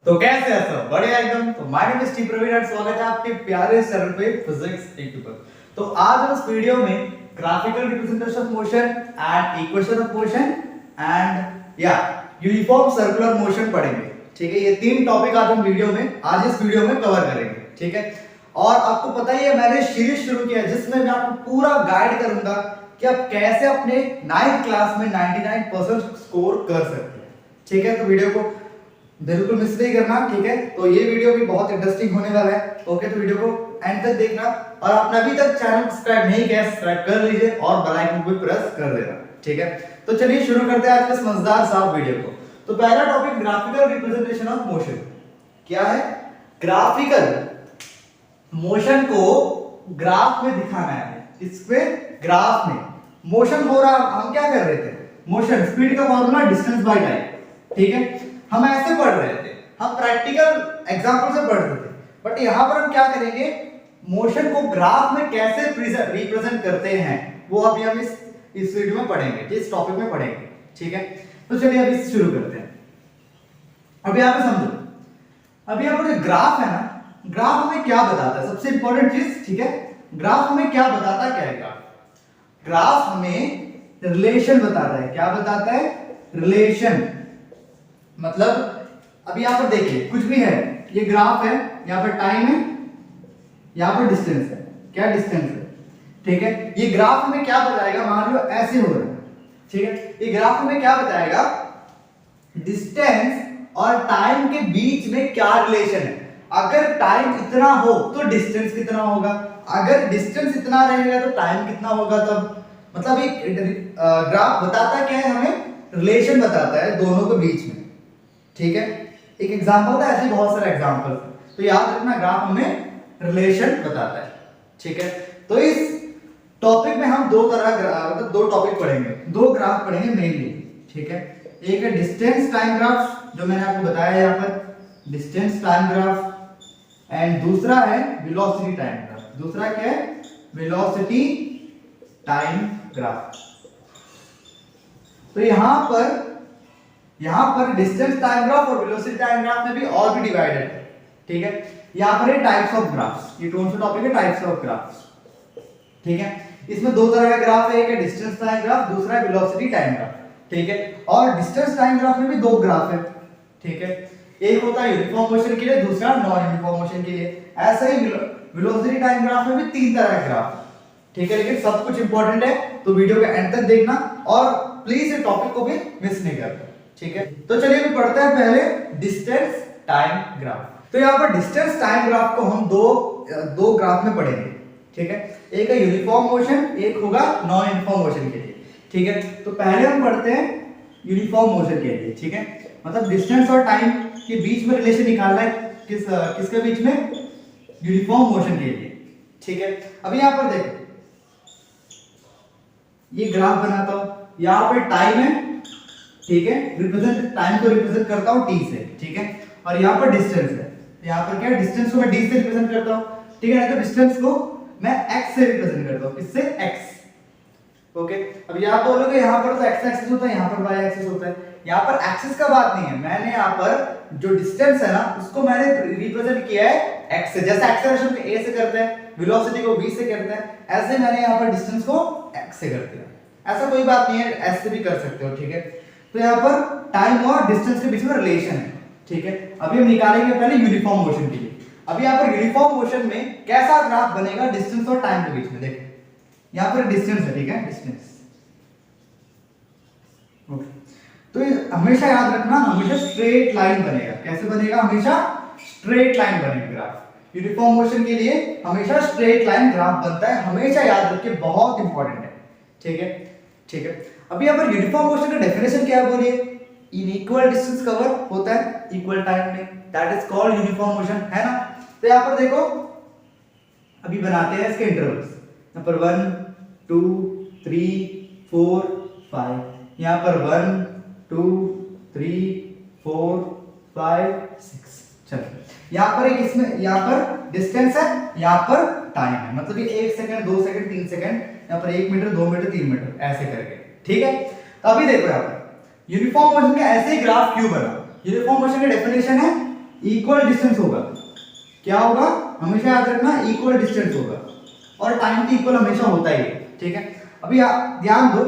तो कैसे हैं सब? बढ़िया एकदम। तो my name is T Praveen और स्वागत है आपके प्यारे चैनल पे फिजिक्स एक पर। तो आज हम इस वीडियो में graphical representation of motion and equation of motion and uniform circular motion पढ़ेंगे। ठीक है, ये तीन टॉपिक आज हम आज इस वीडियो में कवर करेंगे। ठीक है, और आपको पता ही है मैंने सीरीज शुरू किया है जिसमें मैं आपको पूरा गाइड करूंगा कि आप कैसे अपने 9th क्लास में 99% स्कोर कर सकते हैं। ठीक है, तो वीडियो को बिल्कुल मिस नहीं करना। ठीक है, तो ये वीडियो भी बहुत इंटरेस्टिंग होने वाला है। ओके, तो वीडियो को एंड तक देखना और आपने अभी तक चैनल सब्सक्राइब नहीं किया सब्सक्राइब कर लीजिए और बेल आइकन को भी प्रेस कर देना। ठीक है, तो चलिए शुरू करते हैं आज के मजेदार साहब वीडियो को। तो पहला topic graphical representation of motion. क्या है? ग्राफिकल मोशन को ग्राफ में दिखाना है। इसमें ग्राफ में मोशन हो रहा, हम क्या कर रहे थे? मोशन स्पीड का फॉर्मूला डिस्टेंस बाय टाइम। ठीक है, हम ऐसे पढ़ रहे थे, हम प्रैक्टिकल एग्जांपल से पढ़ रहे थे, बट यहां पर हम क्या करेंगे? मोशन को ग्राफ में कैसे रिप्रेजेंट करते हैं वो अभी हम इस वीडियो में पढ़ेंगे, इस टॉपिक में पढ़ेंगे। ठीक है, तो चलिए अभी शुरू करते हैं। अभी यहां पे समझो, अभी यहां पर ग्राफ है ना, ग्राफ हमें क्या बताता है? सबसे इंपॉर्टेंट चीज, ठीक है, ग्राफ हमें क्या बताता है? क्या है ग्राफ? ग्राफ हमें रिलेशन बताता है। क्या बताता है? रिलेशन। मतलब अभी यहां पर देखिए, कुछ भी है, ये ग्राफ है, यहां पर टाइम है, यहां पर डिस्टेंस है। क्या डिस्टेंस है? ठीक है, ये ग्राफ हमें क्या बताएगा? मान लो ऐसे हो रहा है। ठीक है, ये ग्राफ हमें क्या बताएगा? डिस्टेंस और टाइम के बीच में क्या रिलेशन है। अगर टाइम इतना हो तो डिस्टेंस कितना होगा, अगर डिस्टेंस इतना रहेगा तो टाइम कितना होगा। तब मतलब एक ग्राफ बताता क्या है? हमें रिलेशन बताता है दोनों के बीच में। ठीक है, एक एग्जांपल था, ऐसे बहुत सारे एग्जांपल, तो याद रखना ग्राफ हमें रिलेशन बताता है। ठीक है, तो इस टॉपिक में हम दो टॉपिक पढ़ेंगे, दो ग्राफ पढ़ेंगे मेनली। ठीक है, एक है डिस्टेंस टाइम ग्राफ जो मैंने आपको बताया है, यहाँ पर डिस्टेंस टाइम ग्राफ, एंड दूसरा है वेलोसिटी टाइम ग्राफ। दूसरा क्या है? Velocity time graph. तो यहां पर डिस्टेंस टाइम ग्राफ और वेलोसिटी टाइम ग्राफ में भी और भी डिवाइडेड है। ठीक है, यहां पर है टाइप्स ऑफ ग्राफ्स, ये कौन सा टॉपिक है? Types of graphs. ठीक है, इसमें दो तरह का ग्राफ है, एक है डिस्टेंस टाइम ग्राफ, दूसरा है वेलोसिटी टाइम ग्राफ। ठीक है, और डिस्टेंस टाइम ग्राफ में भी दो ग्राफ है। ठीक है, एक होता है यूनिफॉर्म मोशन के लिए, दूसरा नॉन यूनिफॉर्म मोशन के लिए। ऐसे ही वेलोसिटी टाइम ग्राफ में भी तीन तरह के ग्राफ। ठीक है, लेकिन सब कुछ इंपॉर्टेंट है, तो वीडियो के एंड तक देखना और प्लीज इस टॉपिक को भी मिस नहीं करना। ठीक है, तो चलिए अभी पढ़ते हैं पहले डिस्टेंस टाइम ग्राफ। तो यहाँ पर डिस्टेंस टाइम ग्राफ को हम दो ग्राफ में पढ़ेंगे। ठीक है, एक है यूनिफॉर्म मोशन, एक होगा नॉन यूनिफॉर्म मोशन के लिए। ठीक है, तो पहले हम पढ़ते हैं यूनिफॉर्म मोशन के लिए। ठीक है, मतलब डिस्टेंस और टाइम के बीच में रिलेशन निकालना है, किसके बीच में? यूनिफॉर्म मोशन के लिए। ठीक है, अब यहां पर देखो, ये ग्राफ बनाता हूं, यहां पर टाइम है। ठीक है, टाइम को रिप्रेजेंट करता हूं t से। ठीक है, और यहां पर डिस्टेंस है, यहां पर क्या है? डिस्टेंस को मैं d से रिप्रेजेंट करता हूं। ठीक है, तो डिस्टेंस को मैं x से रिप्रेजेंट करता हूं। किससे? x। ओके, अब यहां बोलोगे यहां पर तो x एक्सिस होता है, यहां पर y एक्सिस होता है। यहां पर एक्सिस का बात नहीं है, मैंने यहां पर जो डिस्टेंस है ना उसको मैंने रिप्रेजेंट किया है x से। जैसे एक्सेलरेशन को a से करते हैं, वेलोसिटी को v से करते हैं, ऐसे मैंने यहां पर डिस्टेंस को x से कर दिया। ऐसा कोई बात नहीं है, s से भी कर सकते हो। ठीक है, तो यहां पर टाइम और डिस्टेंस के बीच में रिलेशन है। ठीक है, अभी हम निकालेंगे पहले यूनिफॉर्म मोशन के लिए। अभी यहां पर यूनिफॉर्म मोशन में कैसा ग्राफ बनेगा डिस्टेंस और टाइम के बीच में? देखो यहां पर डिस्टेंस है। ठीक है, डिस्टेंस। ओके, तो हमेशा याद रखना, हमेशा स्ट्रेट लाइन बनेगा। कैसे बनेगा? हमेशा स्ट्रेट लाइन बनेगा ग्राफ। यूनिफॉर्म मोशन के लिए हमेशा स्ट्रेट लाइन ग्राफ बनता है, हमेशा याद रखिए, बहुत इंपॉर्टेंट है। ठीक है, ठीक है, अभी यहां पर यूनिफॉर्म मोशन का डेफिनेशन क्या है बोलिए? इन इक्वल डिस्टेंस कवर होता है इक्वल टाइम में, that is called uniform motion, है ना। तो यहां पर देखो, अभी बनाते हैं इसके इंटरवल्स। यहां पर 1 2 3 4 5, यहां पर 1 2 3 4 5 6। चलो, यहां पर एक इसमें यहां पर डिस्टेंस है, यहां पर टाइम है, मतलब ये 1 सेकंड 2 सेकंड 3 सेकंड, यहां पर 1 मीटर 2 मीटर 3 मीटर ऐसे करके। ठीक है, तो अभी देखो यहां पर यूनिफॉर्म मोशन का ऐसे ही ग्राफ क्यों बना? यूनिफॉर्म मोशन का डेफिनेशन है इक्वल डिस्टेंस होगा। क्या होगा, हमेशा याद रखना, इक्वल डिस्टेंस होगा, और टाइम की इक्वल हमेशा होता ही है, ठीक है। अभी आप ध्यान दो,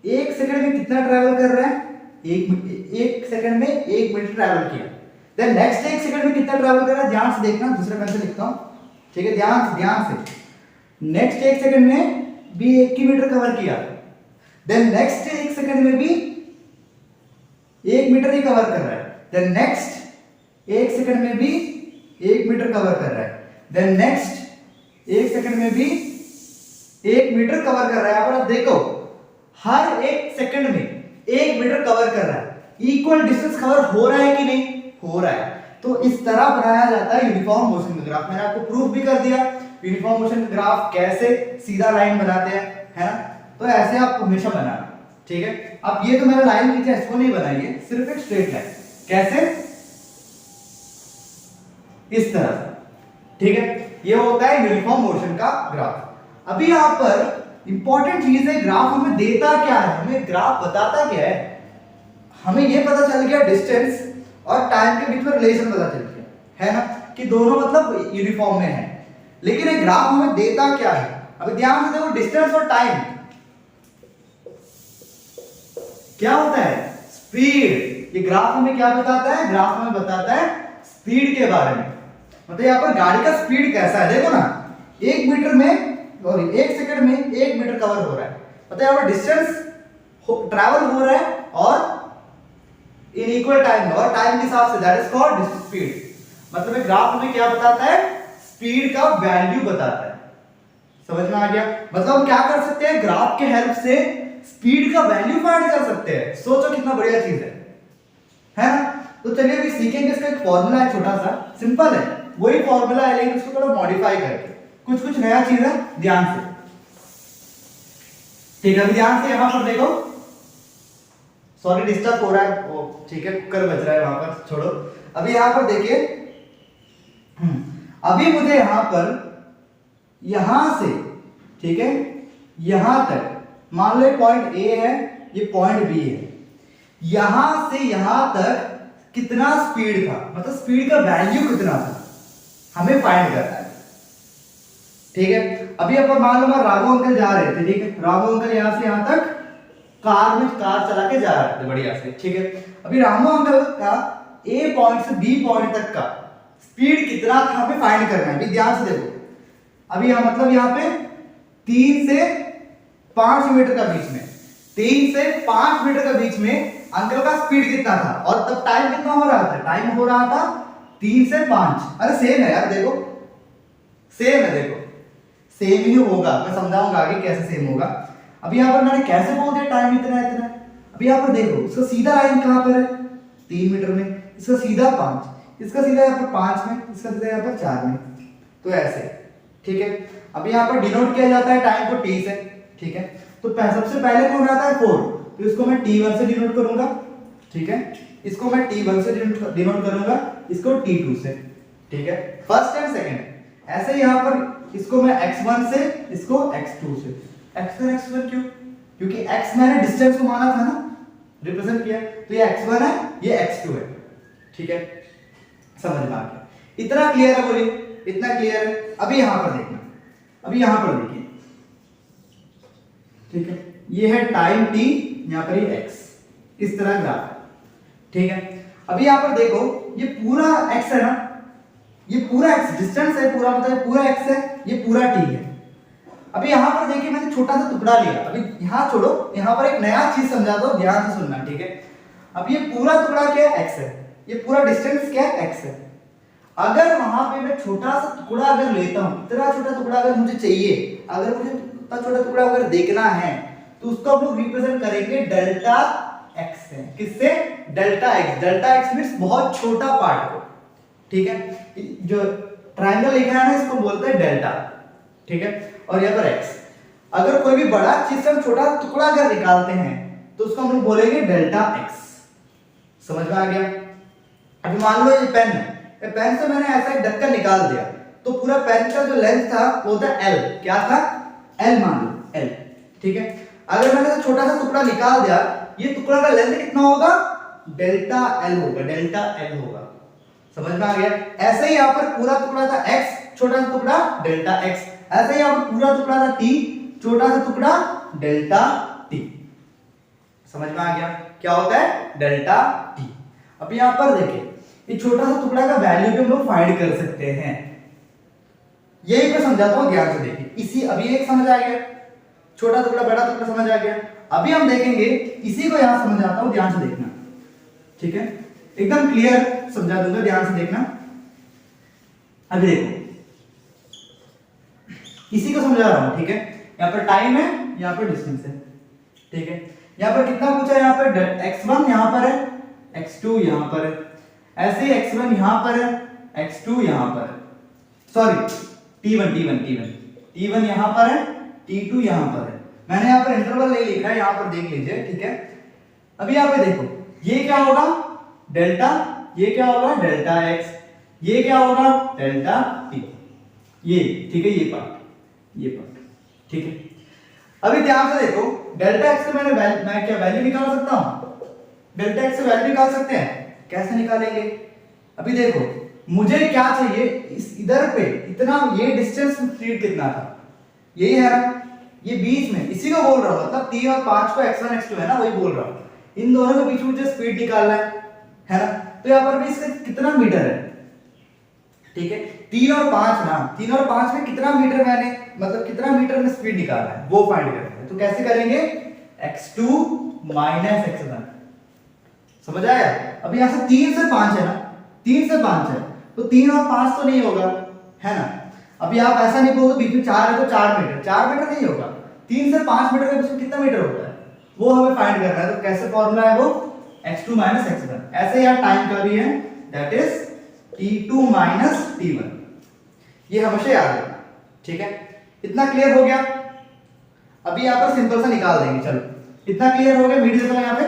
1 सेकंड में कितना ट्रैवल कर रहा है, एक सेकंड में 1 मीटर ट्रैवल किया। देन नेक्स्ट 1 सेकंड में कितना ट्रैवल कर रहा है, ध्यान से देखना, दूसरे पेन से लिखता हूं, ठीक है, ध्यान से। नेक्स्ट 1 सेकंड में भी 1 किलोमीटर कवर किया, देन नेक्स्ट 1 सेकंड में भी 1 मीटर ही कवर कर रहा है, देन नेक्स्ट 1 सेकंड में भी 1 मीटर कवर कर रहा है, देन नेक्स्ट 1 सेकंड में भी 1 मीटर कवर कर रहा है। आप देखो, हर 1 सेकंड में 1 मीटर कवर कर रहा है। इक्वल डिस्टेंस कवर हो रहा है कि नहीं, हो रहा है। तो इस तरह बनाया जाता है यूनिफॉर्म मोशन का ग्राफ। मैंने आपको प्रूफ भी कर दिया यूनिफॉर्म मोशन का ग्राफ कैसे सीधा लाइन बनाते हैं, है ना। तो ऐसे आप हमेशा बनाना, ठीक है। अब ये तो मैंने लाइन नीचे इसको नहीं बनाई है, सिर्फ एक स्ट्रेट लाइन। कैसे, इस तरह, ठीक है। ये होता है यूनिफॉर्म मोशन का ग्राफ। अभी यहां पर इंपॉर्टेंट चीज है, ग्राफ हमें देता क्या है, हमें ग्राफ बताता क्या है। हमें ये पता चल गया डिस्टेंस और टाइम के बीच में रिलेशन पता चल गया, है ना, कि दोनों मतलब यूनिफॉर्म में है। लेकिन ये ग्राफ हमें देता क्या है, अब ध्यान से देखो, डिस्टेंस और टाइम क्या होता है, स्पीड। ये ग्राफ हमें क्या बताता है, ग्राफ हमें बताता है स्पीड के बारे में। मतलब यहाँ पर गाड़ी का स्पीड कैसा है, देखो ना, 1 मीटर में और 1 सेकंड में 1 मीटर कवर हो रहा है। मतलब यहाँ पर डिस्टेंस ट्रैवल हो रहा है और इन इक्वल टाइम, और टाइम के हिसाब से, दैट इज कॉल्ड स्पीड। मतलब ये ग्राफ हमें क्या बताता है, स्पीड का वैल्यू बताता है। समझ में आ गया। मतलब हम क्या कर सकते हैं, ग्राफ के हेल्प से स्पीड का वैल्यू फाइंड कर सकते हैं। सोचो कितना बढ़िया चीज है ना। तो चलिए अभी सीखेंगे, इसका एक फॉर्मूला है, छोटा सा सिंपल है, वही फॉर्मूला है, लेकिन उसको थोड़ा मॉडिफाई करके कुछ नया चीज है, ध्यान से, ठीक है। अभी ध्यान से यहां पर देखो, सॉरी डिस्टर्ब हो रहा है, ठीक है, कुकर बज रहा है वहां पर, छोड़ो। अभी यहां पर देखिए, अभी मुझे यहां पर, यहां से, ठीक है, यहां तक मान लो पॉइंट ए है, ये पॉइंट बी है, यहां से यहां तक कितना स्पीड था, मतलब स्पीड का वैल्यू कितना था, हमें फाइंड करना है, ठीक है। अभी अपन मान लो राघव अंकल जा रहे थे, ठीक है, राघव अंकल यहां से यहां तक कार चला के जा रहे थे बढ़िया से, ठीक है। अभी राघव अंकल का ए पॉइंट से बी पॉइंट तक का स्पीड कितना था, हमें फाइंड करना है। अभी ध्यान से देखो, अभी यहां मतलब यहां पे 3 से 5 मीटर का बीच में, 3 से 5 मीटर का बीच में अंकल का स्पीड कितना था, और तब टाइम कितना हो रहा था, टाइम हो रहा था 3 से 5। अरे सेम है यार, देखो सेम है, देखो सेम ही होगा, मैं समझाऊंगा आगे कैसे सेम होगा। अभी यहां पर मैंने कैसे बोल दिया टाइम इतना इतना। अभी यहां पर देखो, इसका सीधा लाइन कहां पर है, 3 मीटर में, इसका सीधा 5, इसका सीधा यहां पर 5 में, इसका सीधा यहां पर 4 में, तो ऐसे, ठीक है। अभी यहां पर डिनोट किया जाता है टाइम को t से, ठीक है। तो सबसे पहले कौन आता है 4, तो इसको मैं t1 से डिनोट करूंगा, ठीक है, इसको मैं t1 से डिनोट करूंगा, इसको t2 से, ठीक है, फर्स्ट एंड सेकंड। ऐसे ही यहां पर इसको मैं x1 से, इसको x2 से। x1 क्यों, क्योंकि x मैंने डिस्टेंस को माना था ना, रिप्रेजेंट किया, तो ये x1 है, ये x2 है, ठीक है, समझ में आ गया। इतना क्लियर है, बोलिए इतना क्लियर है। अभी यहां पर देखना, अभी यहां पर देखिए, ठीक है, ये है टाइम t, यहां पर ये x, इस तरह ग्राफ है, ठीक है। अभी यहां पर देखो, ये पूरा x है ना, ये पूरा x डिस्टेंस है, पूरा मतलब पूरा x है, ये पूरा t है। अभी यहां पर देखिए, मैंने छोटा सा टुकड़ा लिया, अभी यहां छोड़ो, यहां पर एक नया चीज समझा दो, ध्यान से सुनना, ठीक है। अब ये पूरा टुकड़ा क्या है, x है, ये पूरा डिस्टेंस क्या है, x है। अगर वहां पे मैं छोटा सा टुकड़ा अगर लेता हूं, इतना छोटा टुकड़ा अगर मुझे चाहिए, अगर मुझे इतना छोटा टुकड़ा अगर देखना है, तो उसको हम लोग रिप्रेजेंट करेंगे डेल्टा x से। किससे, delta x। Delta x means बहुत छोटा पार्ट को, ठीक है, जो ट्रायंगल लिखा है ना, इसको बोलते हैं डेल्टा, ठीक है। और यहाँ पर x, अगर कोई भी बड़ा चीज से हम छोटा टुकड़ा अगर निकालते हैं, तो उसको हम लोग बोलेंगे डेल्टा x। समझ में आ गया। अभी मान लो ये पेन है, पेन से मैंने ऐसा एक ढक्कन निकाल दिया, तो पूरा पेन का जो लेंथ था वो था l, क्या था, l, मान लो l, ठीक है। अगर मैंने छोटा सा टुकड़ा निकाल दिया, ये टुकड़ा का लेंथ कितना होगा, डेल्टा l होगा, डेल्टा l होगा। समझ में आ गया। ऐसे ही यहाँ पर पूरा टुकड़ा था x, छोटा सा टुकड़ा डेल्टा x, ऐसे ही यहाँ पर पूरा टुकड़ा था t, छोटा सा टुकड़ा डेल्टा t। समझ में आ गया क्या होता है डेल्टा t। अब यहाँ पर देखिए ये छोटा सा टुकड़ा का वैल्यू भी हम लोग फाइंड कर सकते हैं। यही मैं समझाता हूँ ध्यान से देखिए। इसी अभी एक समझ आ गया, छोटा टुकड़ा बड़ा टुकड़ा समझ आ गया। अभी हम देखेंगे इसी को यहां समझाता हूं, ध्यान से देखना, ठीक है, एकदम क्लियर समझा दूंगा, ध्यान से देखना। अभी देखो इसी को समझा रहा हूं, ठीक है। यहां पर टाइम है, यहां पर डिस्टेंस है, ठीक है। यहां पर कितना पूछा है, यहां पर x1 यहां पर है, x2 यहां पर है, ऐसे ही x1 यहां पर है, x2 यहां पर है, सॉरी t1 यहां पर है, t2 यहां पर है। मैंने यहां पर इंटरवल नहीं लिखा है, यहां पर देख लीजिए, ठीक है। अभी यहां पे देखो ये क्या होगा डेल्टा, ये क्या होगा डेल्टा x, ये क्या होगा डेल्टा t, ये ठीक है, ये पार्ट ठीक है। अभी ध्यान से देखो डेल्टा x से मैं क्या वैल्यू निकाल सकता हूं, डेल्टा x से वैल्यू निकाल सकते हैं, कैसे निकालेंगे। अभी देखो मुझे क्या चाहिए, इस इधर पे इतना ये डिस्टेंस स्पीड कितना था, यही है ना, ये बीच में इसी को बोल रहा हूं, मतलब 3 और 5 को x1 x2 है ना, वही बोल रहा हूं। इन दोनों के बीच में मुझे स्पीड निकालना है ना। तो यहां पर भी इसका कितना मीटर है, ठीक है, 3 और 5 ना, 3 और 5 में कितना मीटर मैंने मतलब कितना मीटर में स्पीड निकालना है वो फाइंड करना है। तो कैसे करेंगे, x2 माइनस x1, समझ आया। अब यहां से 3 से 5 है ना, 3 से 5 है तो 3 और 5 तो नहीं होगा, है ना। अभी आप ऐसा नहीं बोलोगे बीच में 4 है तो 4 मीटर, 4 मीटर नहीं होगा, 3 से 5 मीटर के बीच में कितना मीटर होता है वो हमें फाइंड करना है। तो कैसे फॉर्मूला है वो, x2 माइनस x1। ऐसे यार टाइम का भी है, that is t2 minus t1, ये हमेशा याद रखना, ठीक है। इतना क्लियर हो गया। अभी यहां पर सिंपल सा निकाल देंगे, चलो इतना क्लियर हो गया। मीडियम देता हूं यहां पे,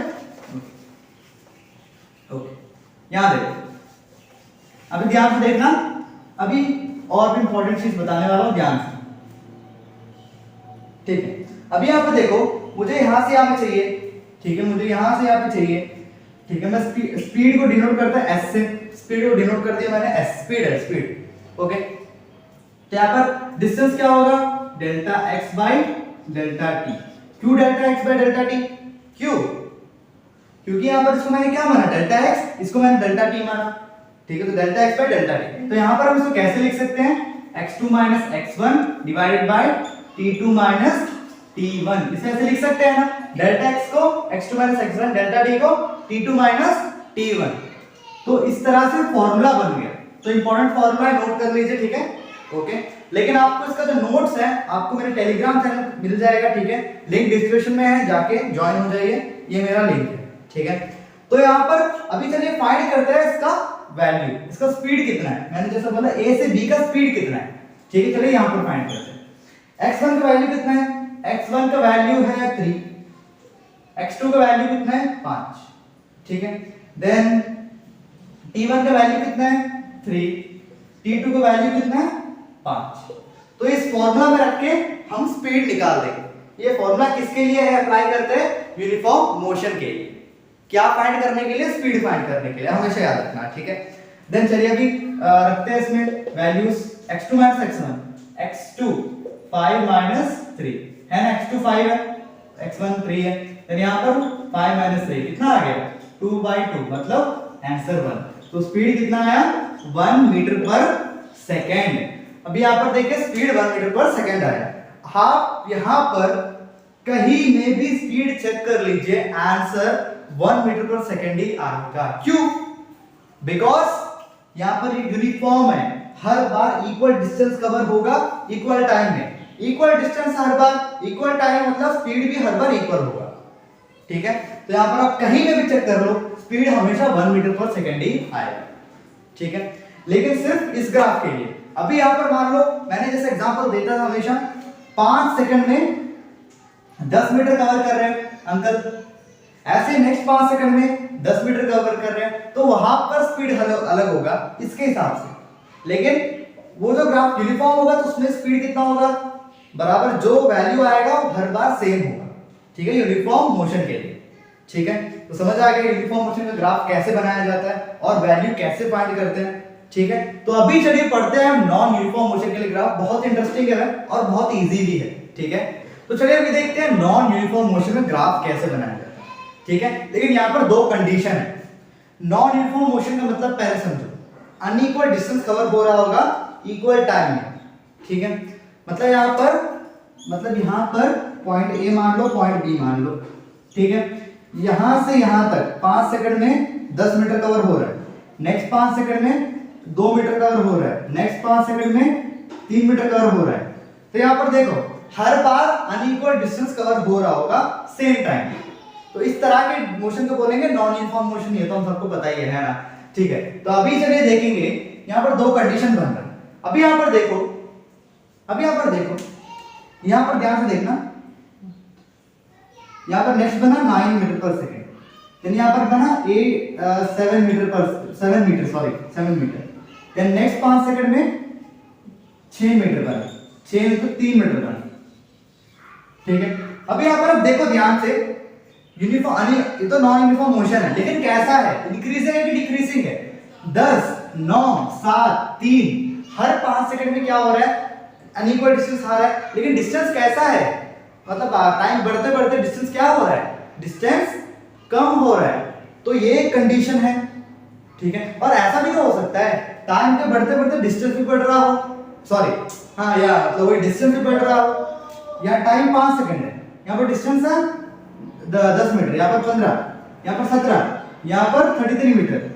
ओके, यहां देखो अभी ध्यान से देखना। अभी और भी इंपॉर्टेंट चीज बताने वाला हूं, ध्यान से, ठीक है। अभी यहां पे देखो मुझे यहां से यहां पे चाहिए, ठीक है, मुझे यहां से यहां पे चाहिए, ठीक है। मैं स्पीड को डिनोट करता है s से, स्पीड को डिनोट कर दिया मैंने s, स्पीड है स्पीड, ओके। तो यहां पर डिस्टेंस क्या होगा, delta x by delta t। क्यों delta x by delta t, क्यों, क्योंकि यहां पर इसको मैंने क्या माना डेल्टा x, इसको मैंने डेल्टा t माना, ठीक है। तो delta x by delta t, तो यहां पर हम इसको कैसे लिख सकते हैं, x2 minus x1 divided by t2 minus t1, इसे ऐसे लिख सकते हैं ना, डेल्टा x को x2 minus x1, delta t को t2 माइनस t1। तो इस तरह से फॉर्मूला बन गया। तो इंपॉर्टेंट फॉर्मूला नोट कर लीजिए, ठीक है, ओके। लेकिन आपको इसका जो नोट्स है आपको मेरे टेलीग्राम चैनल मिल जाएगा, ठीक है, लिंक डिस्क्रिप्शन में है, जाके ज्वाइन हो जाइए, ये मेरा लिंक है, ठीक है। तो यहाँ पर अभी चलिए फाइंड करते हैं इसका वैल्यू, इसका स्पीड कितना है। मैंने जैसा बोला a से b का स्पीड कितना है, ठीक है, चलिए यहाँ पर फाइंड करते हैं। x1 का वैल्यू कितना है, x1 का वैल्यू है 3, x2 का वैल्यू कितना है 5, ठीक है। देन t1 का वैल्यू कितना है 3, t2 का वैल्यू कितना है 5। तो इस फॉर्मूला में रख के हम स्पीड निकाल देंगे। ये फॉर्मूला किसके लिए है, अप्लाई करते हैं यूनिफॉर्म मोशन के लिए, क्या फाइंड करने के लिए, स्पीड फाइंड करने के लिए, हमेशा याद रखना, ठीक है। देन चलिए अभी रखते हैं इसमें values, x2 minus x1, x2 5 minus 3 है ना, x2 5 है, x1 3 है, देन यहां पर 5 माइनस 3 कितना आ गया 2/2, मतलब आंसर 1। तो स्पीड कितना आया 1 मीटर पर सेकेंड। अभी यहां पर देखिए स्पीड 1 मीटर पर सेकेंड आया। आप यहां पर कहीं में भी स्पीड चेक कर लीजिए, आंसर 1 मीटर पर सेकेंड ही आएगा। क्यों, बिकॉज यहां पर यूनिफॉर्म है, हर बार इक्वल डिस्टेंस कवर होगा इक्वल टाइम में, इक्वल डिस्टेंस हर बार इक्वल टाइम, मतलब स्पीड भी हर बार इक्वल होगा, ठीक है। तो यहां पर आप कहीं में भी चेक कर लो, स्पीड हमेशा 1 मीटर पर सेकेंड ही आएगा, ठीक है। लेकिन सिर्फ इस ग्राफ के लिए। अभी यहां पर मान लो मैंने जैसे एग्जांपल देता था हमेशा, 5 सेकंड में 10 मीटर कवर कर रहे हैं अंकल, ऐसे नेक्स्ट 5 सेकंड में 10 मीटर कवर कर रहे हैं, तो वहां पर स्पीड अलग होगा इसके हिसाब से। लेकिन वो जो ग्राफ यूनिफॉर्म होगा तो उसमें स्पीड कितना होगा, बराबर जो वैल्यू आएगा वो हर बार सेम होगा, ठीक है, यूनिफॉर्म मोशन के लिए, ठीक है। तो समझ आ गया यूनिफॉर्म मोशन में ग्राफ कैसे बनाया जाता है और वैल्यू कैसे फाइंड करते हैं। ठीक है, तो अभी चलिए पढ़ते हैं नॉन यूनिफॉर्म मोशन के लिए ग्राफ। बहुत इंटरेस्टिंग है और बहुत इजी भी है। ठीक है, तो चलिए अभी देखते हैं नॉन यूनिफॉर्म मोशन में ग्राफ कैसे बनाया जाता है। ठीक है, लेकिन यहाँ पर दो कंडीशन है। नॉन यूनिफॉर्म मोशन का मतलब पहले समझो, अनइक्वल डिस्टेंस कवर हो रहा होगा इक्वल टाइम में। ठीक है, मतलब यहाँ पर पॉइंट ए मान लो, पॉइंट बी मान लो। ठीक है, यहां से यहां तक 5 सेकंड में 10 मीटर कवर हो रहा है, नेक्स्ट 5 सेकंड में 2 मीटर कवर हो रहा है, नेक्स्ट 5 सेकंड में 3 मीटर कवर हो रहा है। तो यहां पर देखो हर बार अनइक्वल डिस्टेंस कवर हो रहा होगा सेम टाइम। तो इस तरह के मोशन को बोलेंगे नॉन यूनिफॉर्म मोशन। ये तो हम सबको पता ही है ना। ठीक है, तो अभी चलिए देखेंगे यहां पर दो कंडीशन बन रहा है। अभी यहां पर देखो, यहां पर ध्यान से देखना, यहां पर नेक्स्ट बना 9 मीटर पर सेकंड, देन यहां पर बना 7 मीटर। देन नेक्स्ट 5 सेकंड में 6 मीटर बना, 6 में तो 3 मीटर बना। ठीक है, अभी यहां पर देखो ध्यान से, यूनिफॉर्म ये तो नॉन यूनिफॉर्म मोशन है, लेकिन कैसा है, इंक्रीजिंग है कि डिक्रीजिंग है? 10 9 7 3, हर 5 सेकंड में क्या हो रहा है, अनइक्वल डिस्टेंस आ रहा है। लेकिन डिस्टेंस कैसा है, मतलब टाइम बढ़ते बढ़ते डिस्टेंस क्या हो रहा है, डिस्टेंस कम हो रहा है। तो ये कंडीशन है। ठीक है, और ऐसा भी तो हो सकता है टाइम के बढ़ते बढ़ते डिस्टेंस भी बढ़ रहा हो, सॉरी हाँ या तो वही डिस्टेंस भी बढ़ रहा हो। यहाँ टाइम 5 सेकंड है, यहाँ पर डिस्टेंस है 10 मीटर, यहाँ पर 15, यहाँ पर 17, यहाँ पर 33 मीटर।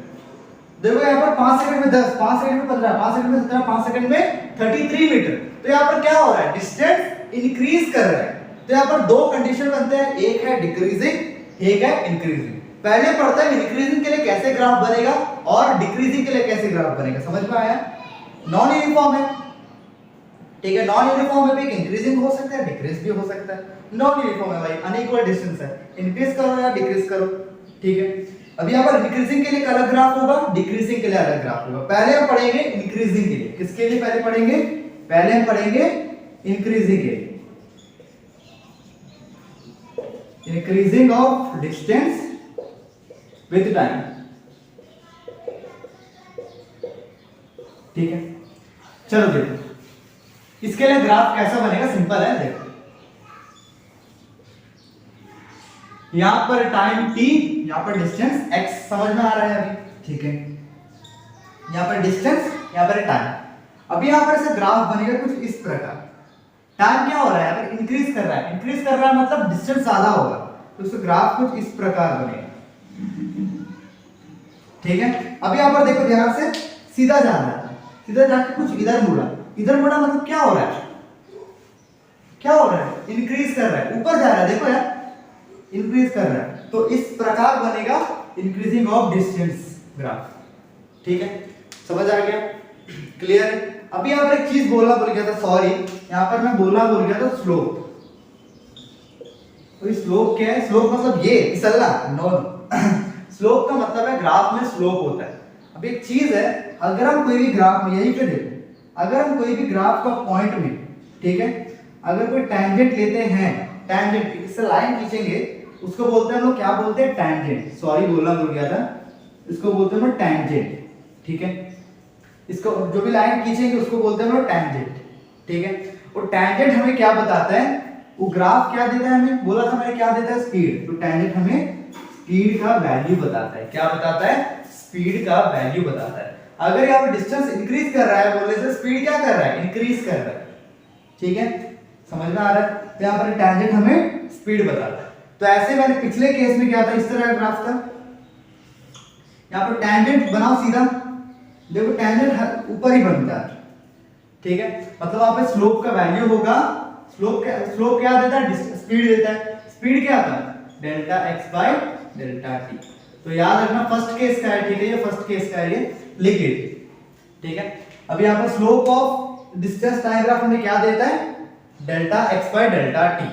देखो यहाँ पर 5 सेकंड में 10, 5 सेकंड में 15, 5 सेकंड में 17, 5 सेकंड में 33 मीटर। तो यहाँ पर क्या हो रहा है, डिस्टेंस इंक्रीज कर रहा है। तो यहाँ पर दो कंडीशन बनते हैं, एक है डिक्रीजिंग, एक है इंक्रीजिंग। पहले पढ़ते हैं इंक्रीजिंग के लिए कैसे ग्राफ बनेगा और डिक्रीजिंग के लिए कैसे ग्राफ बनेगा। समझ में आया? नॉन यूनिफॉर्म है, ठीक है, नॉन यूनिफॉर्म में भी इंक्रीजिंग हो सकता है, डिक्रीज भी हो सकता है। नॉन यूनिफॉर्म है भाई, अनइक्वल डिस्टेंस है, इंक्रीज करो या डिक्रीज करो। ठीक है, अभी यहाँ पर इंक्रीजिंग के लिए अलग ग्राफ होगा, डिक्रीजिंग के लिए अलग ग्राफ होगा। पहले हम पढ़ेंगे इंक्रीजिंग के लिए। किसके लिए पहले पढ़ेंगे? पहले हम पढ़ेंगे इंक्रीजिंग के लिए, increasing of distance with time. ठीक है, चलो देखो इसके लिए ग्राफ कैसा बनेगा, सिंपल है। देखो यहां पर टाइम t, यहां पर डिस्टेंस x, समझ में आ रहा है अभी? ठीक है, यहां पर डिस्टेंस, यहां पर टाइम। अभी यहां पर ऐसा ग्राफ बनेगा कुछ इस प्रकार। टाइम क्या हो रहा है, अगर इंक्रीज कर रहा है, इंक्रीज कर रहा है मतलब डिस्टेंस ज्यादा होगा, तो उसका ग्राफ कुछ इस प्रकार बनेगा। ठीक है, अभी यहां पर देखो ध्यान से, सीधा जा रहा है, सीधा जाके कुछ इधर मुड़ा, इधर मुड़ा मतलब क्या हो रहा है, क्या हो रहा है, इंक्रीज कर रहा है, ऊपर जा रहा है। देखो यार, इंक्रीज कर रहा है, तो इस प्रकार बनेगा इंक्रीजिंग ऑफ डिस्टेंस ग्राफ। ठीक है, समझ आ गया? क्लियर है? अभी यहां पर एक चीज बोलना भूल गया था, सॉरी, यहां पर मैं बोलना भूल गया था स्लोप। तो स्लोप क्या है? स्लोप मतलब ये फिसलना, नो स्लोप का मतलब है ग्राफ में स्लोप होता है। अब एक चीज है, अगर हम कोई भी ग्राफ में, यही पे देखो, अगर हम कोई भी ग्राफ का पॉइंट में, ठीक है, अगर कोई टैंजेंट लेते हैं, टैंजेंट इससे लाइन खींचेंगे, उसको बोलते हैं हम लोग, क्या बोलते हैं, टैंजेंट। सॉरी बोलना भूल गया था, इसको बोलते हैं हम लोग टैंजेंट। ठीक है, इसको जो भी लाइन खींचेंगे उसको बोलते हैं हम लोग टैंजेंट। ठीक है, और टैंजेंट हमें क्या बताता है, वो ग्राफ क्या देता है हमें, बोला था मैंने क्या देता है, स्पीड। तो टैंजेंट हमें स्पीड का वैल्यू बताता है। क्या बताता है? स्पीड का वैल्यू बताता है। अगर यहाँ पर डिस्टेंस इंक्रीज कर रहा है बोलने से स्पीड क्या कर रहा है, इंक्रीज कर रहा है। ठीक है, समझ में आ रहा है? तो यहाँ पर टैंजेंट हमें स्पीड बताता है। तो ऐसे मैंने पिछले केस में क्या था, इस तरह का ग्राफ था। यहाँ पर टैंजेंट बनाओ सीधा, देखो टैंजेंट ऊपर ही बनता है। ठीक है, मतलब वहां पे स्लोप का वैल्यू होगा, स्लोप क्या देता है, स्पीड देता है। स्पीड क्या था, delta x by delta t। तो याद रखना फर्स्ट केस का है, ठीक है, ये फर्स्ट केस का है, ये लिख लीजिए। ठीक है, अब यहाँ पर slope of distance time graph हमें क्या देता है, delta x by delta t।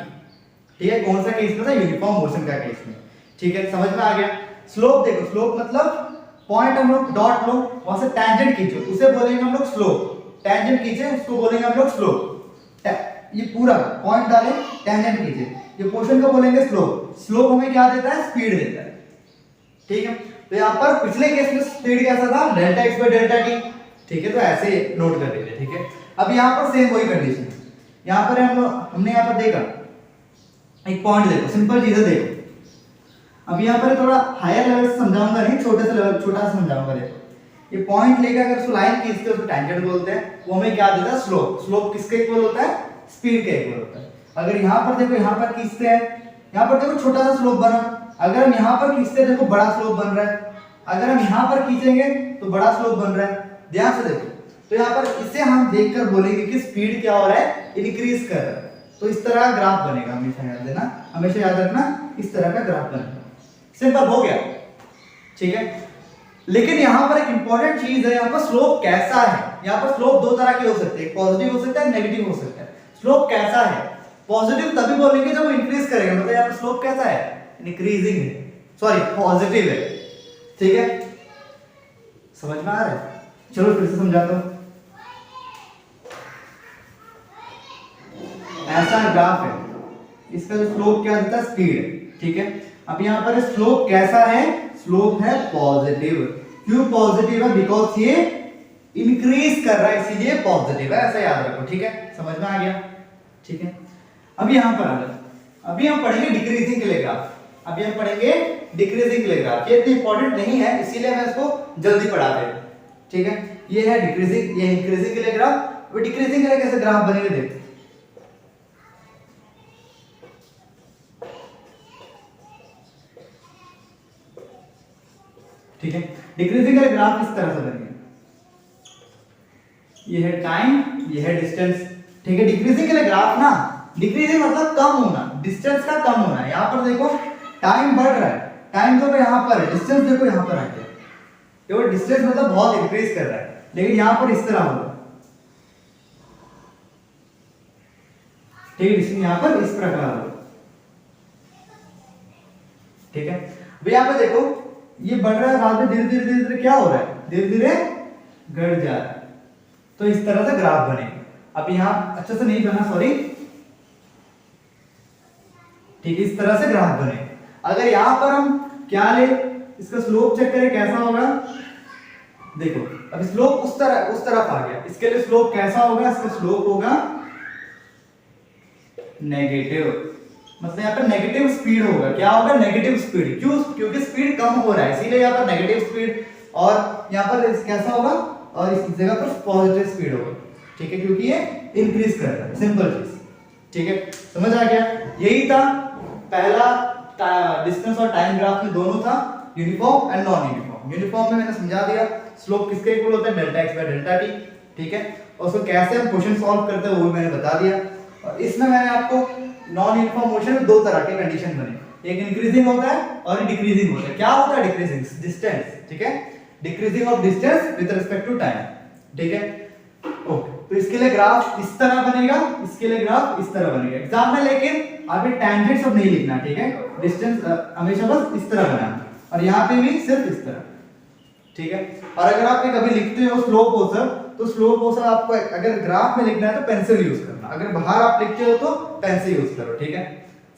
ठीक है, कौन सा केस में था, यूनिफॉर्म मोशन का केस में। ठीक है, समझ में आ गया? स्लोप देखो, स्लोप मतलब पॉइंट हम लोग डॉट लो, वहां से टैंजेंट खींचो, उसे बोलेंगे हम लोग स्लोप। टैंजेंट खींचे, उसको बोलेंगे हम लोग स्लोप। ये पूरा पॉइंट डाले, टैंजेंट खींचे, ये पोर्शन को बोलेंगे स्लोप। स्लोप हमें क्या देता है, स्पीड देता है। ठीक है, तो यहाँ पर पिछले केस में स्पीड कैसा था, delta x by delta t। ठीक है, तो ऐसे नोट कर लीजिए। ठीक है, अब यहाँ पर सेम वही कंडीशन है। यहाँ पर हमने यहाँ पर देखा एक पॉइंट, देखो सिंपल चीजें देखो। अब यहाँ पर थोड़ा हायर लेवल से समझाऊंगा, नहीं छोटे से लेवल छोटा से समझाऊंगा। देखो ये पॉइंट लेकर अगर उसको लाइन खींचते हैं उसको टैंजेंट बोलते हैं। वो हमें क्या देता है? स्लोप। स्लोप किसके इक्वल होता है? स्पीड के इक्वल होता है। अगर यहाँ पर देखो, यहाँ पर खींचते हैं, यहाँ पर देखो छोटा सा स्लोप बना, अगर हम यहाँ पर खींचते हैं देखो बड़ा स्लोप बन रहा है, अगर हम यहाँ पर खींचेंगे तो बड़ा स्लोप बन रहा है। ध्यान से देखो, तो यहाँ पर इसे हम देखकर बोलेंगे कि स्पीड क्या हो रहा है? इंक्रीज कर रहा है। तो इस तरह का ग्राफ बनेगा, हमेशा याद देना, हमेशा याद रखना, इस तरह का ग्राफ बनेगा। सिंपल हो गया। ठीक है, लेकिन यहाँ पर एक इंपॉर्टेंट चीज है, यहाँ पर स्लोप कैसा है? यहाँ पर स्लोप दो तरह के हो सकते हैं, पॉजिटिव हो सकता है, नेगेटिव हो सकता है। स्लोप कैसा है? पॉजिटिव तभी बोलेंगे जब वो इंक्रीज करेगा, मतलब यहाँ पर स्लोप कैसा है? इंक्रीजिंग है, सॉरी पॉजिटिव है। ठीक है, समझ में आ रहा है? चलो फिर से समझाता हूं। ऐसा ग्राफ है, इसका जो स्लोप क्या देता है? स्पीड है। ठीक है, अब यहाँ पर स्लोप कैसा है? स्लोप है पॉजिटिव। क्यों पॉजिटिव है? बिकॉज ये इंक्रीज कर रहा है, इसीलिए पॉजिटिव है, ऐसा याद रखो। ठीक है, समझ में आ गया? ठीक है, अभी यहाँ पर आ जाओ। अभी हम पढ़ेंगे डिक्रीजिंग के लिए ग्राफ। अभी हम पढ़ेंगे डिक्रीजिंग के लिए ग्राफ। ये इतनी इंपॉर्टेंट नहीं है, इसीलिए मैं इसको जल्दी पढ़ाते हैं। ठीक है, ये है डिक्रीजिंग, ये इंक्रीजिंग के लिए ग्राफ। वो डिक्रीजिंग के लिए कैसे ग्राफ बनेगा देखो। ठीक है, डिक्रीजिंग का ग्राफ इस तरह से बनेगा। ये है टाइम, ये है डिस्टेंस। ठीक है, डिक्रीजिंग के लिए ग्राफ ना, डिक्रीजिंग मतलब कम होना, डिस्टेंस का कम होना। यहाँ पर देखो टाइम बढ़ रहा है, टाइम देखो यहाँ पर, डिस्टेंस देखो यहाँ पर आ गया। देखो डिस्टेंस मतलब बहुत इंक्रीज कर रहा है, लेकिन यहाँ पर इस तरह होगा। ठीक है, डिस्टेंस यहाँ पर इस प्रकार होगा। ठीक है, अभी यहाँ पे देखो ये बढ़ रहा है, बाद में धीरे धीरे धीरे धीरे क्या हो रहा है? धीरे धीरे घट जा रहा है। तो इस तरह से ग्राफ बनेगा। अब यहाँ अच्छा से नहीं बना, सॉरी। ठीक है, इस तरह से ग्राफ बनेगा। अगर यहाँ पर हम क्या ले, इसका स्लोप चेक करें कैसा होगा। देखो अब स्लोप उस तरफ आ गया, इसके लिए स्लोप कैसा होगा? इसका स्लोप होगा नेगेटिव, मतलब यहाँ पर नेगेटिव स्पीड होगा। क्या होगा? Negative speed. क्यों? क्योंकि स्पीड कम हो रहा है, इसीलिए यहाँ पर नेगेटिव स्पीड। और यहाँ पर कैसा होगा? और इस जगह पर पॉजिटिव स्पीड होगा। ठीक है, क्योंकि ये इंक्रीज कर रहा है, सिंपल चीज। ठीक है, समझ आ गया? यही था पहला डिस्टेंस और टाइम ग्राफ में दोनों था, uniform and non uniform. Uniform में मैंने समझा दिया स्लोप किसके इक्वल होता है? Delta x by delta T. ठीक है, और उसको कैसे हम क्वेश्चन सॉल्व करते हैं वो भी मैंने बता दिया। और इसमें मैंने आपको नॉन यूनिफॉर्म मोशन में दो तरह के कंडीशन बने, एक इंक्रीजिंग होता है और डिक्रीजिंग होता है। क्या होता है डिक्रीजिंग? डिस्टेंस। ठीक है, decreasing of distance with respect to time. ठीक है, ओके। तो इसके लिए ग्राफ इस तरह बनेगा, इसके लिए ग्राफ इस तरह बनेगा एग्जाम में। लेकिन अभी टैंजेंट सब नहीं लिखना, ठीक है? डिस्टेंस हमेशा बस इस तरह बनाना, और यहाँ पे भी सिर्फ इस तरह। ठीक है, और अगर आप कभी लिखते हो स्लोप हो तो स्लोप हो आपको अगर ग्राफ में लिखना है तो पेंसिल यूज करना, अगर बाहर आप लिखते हो तो पेंसिल यूज करो। ठीक है,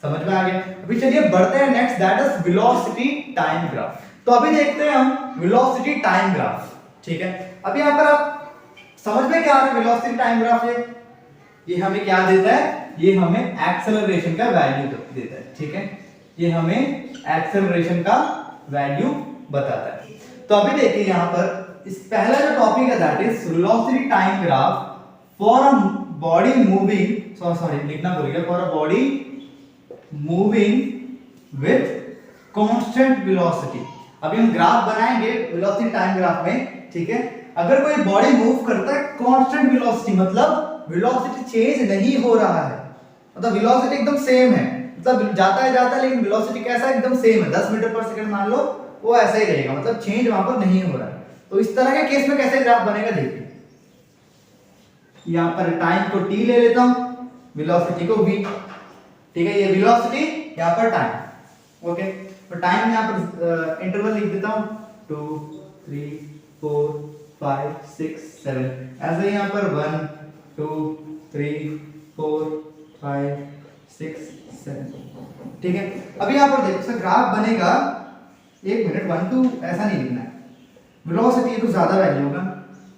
समझ में आ गया? अभी चलिए बढ़ते हैं next, that is velocity time graph. तो अभी देखते हैं हम वेलोसिटी टाइम ग्राफ। ठीक है, अभी यहाँ पर आप समझ में क्या आ रहा है? वेलोसिटी टाइम ग्राफ है, ये हमें क्या देता है? ये हमें एक्सेलरेशन का वैल्यू देता है। ठीक है, ये हमें एक्सेलरेशन का वैल्यू बताता है। तो अभी देखिए यहाँ पर इस पहला जो टॉपिक है that is velocity time graph for a body moving, sorry लिखना भूल गया, for a body moving with constant velocity. अभी हम ग्राफ बनाएंगे वेलोसिटी टाइम ग्राफ में। ठीक है, अगर कोई बॉडी मूव करता है कांस्टेंट वेलोसिटी, मतलब वेलोसिटी चेंज नहीं हो रहा है, मतलब वेलोसिटी एकदम सेम है, मतलब जाता है लेकिन वेलोसिटी कैसा है? एकदम सेम है, 10 मीटर पर सेकंड मान लो, वो ऐसा ही रहेगा, मतलब चेंज वहां पर नहीं हो रहा है। तो इस तरह के केस में कैसे ग्राफ बनेगा देखिए। यहां पर टाइम को t ले लेता हूं, वेलोसिटी को v। ठीक है, ये वेलोसिटी, यहां पर टाइम। ओके, तो टाइम यहां पर इंटरवल लिख देता हूं 2 3 4 5 6 7, ऐसे यहां पर 1 2 3 4 5 6 7। ठीक है, अभी यहां पर देखो ग्राफ बनेगा, एक मिनट, 1 2 ऐसा नहीं लिखना है, वेलोसिटी तो ज्यादा वैल्यू होगा,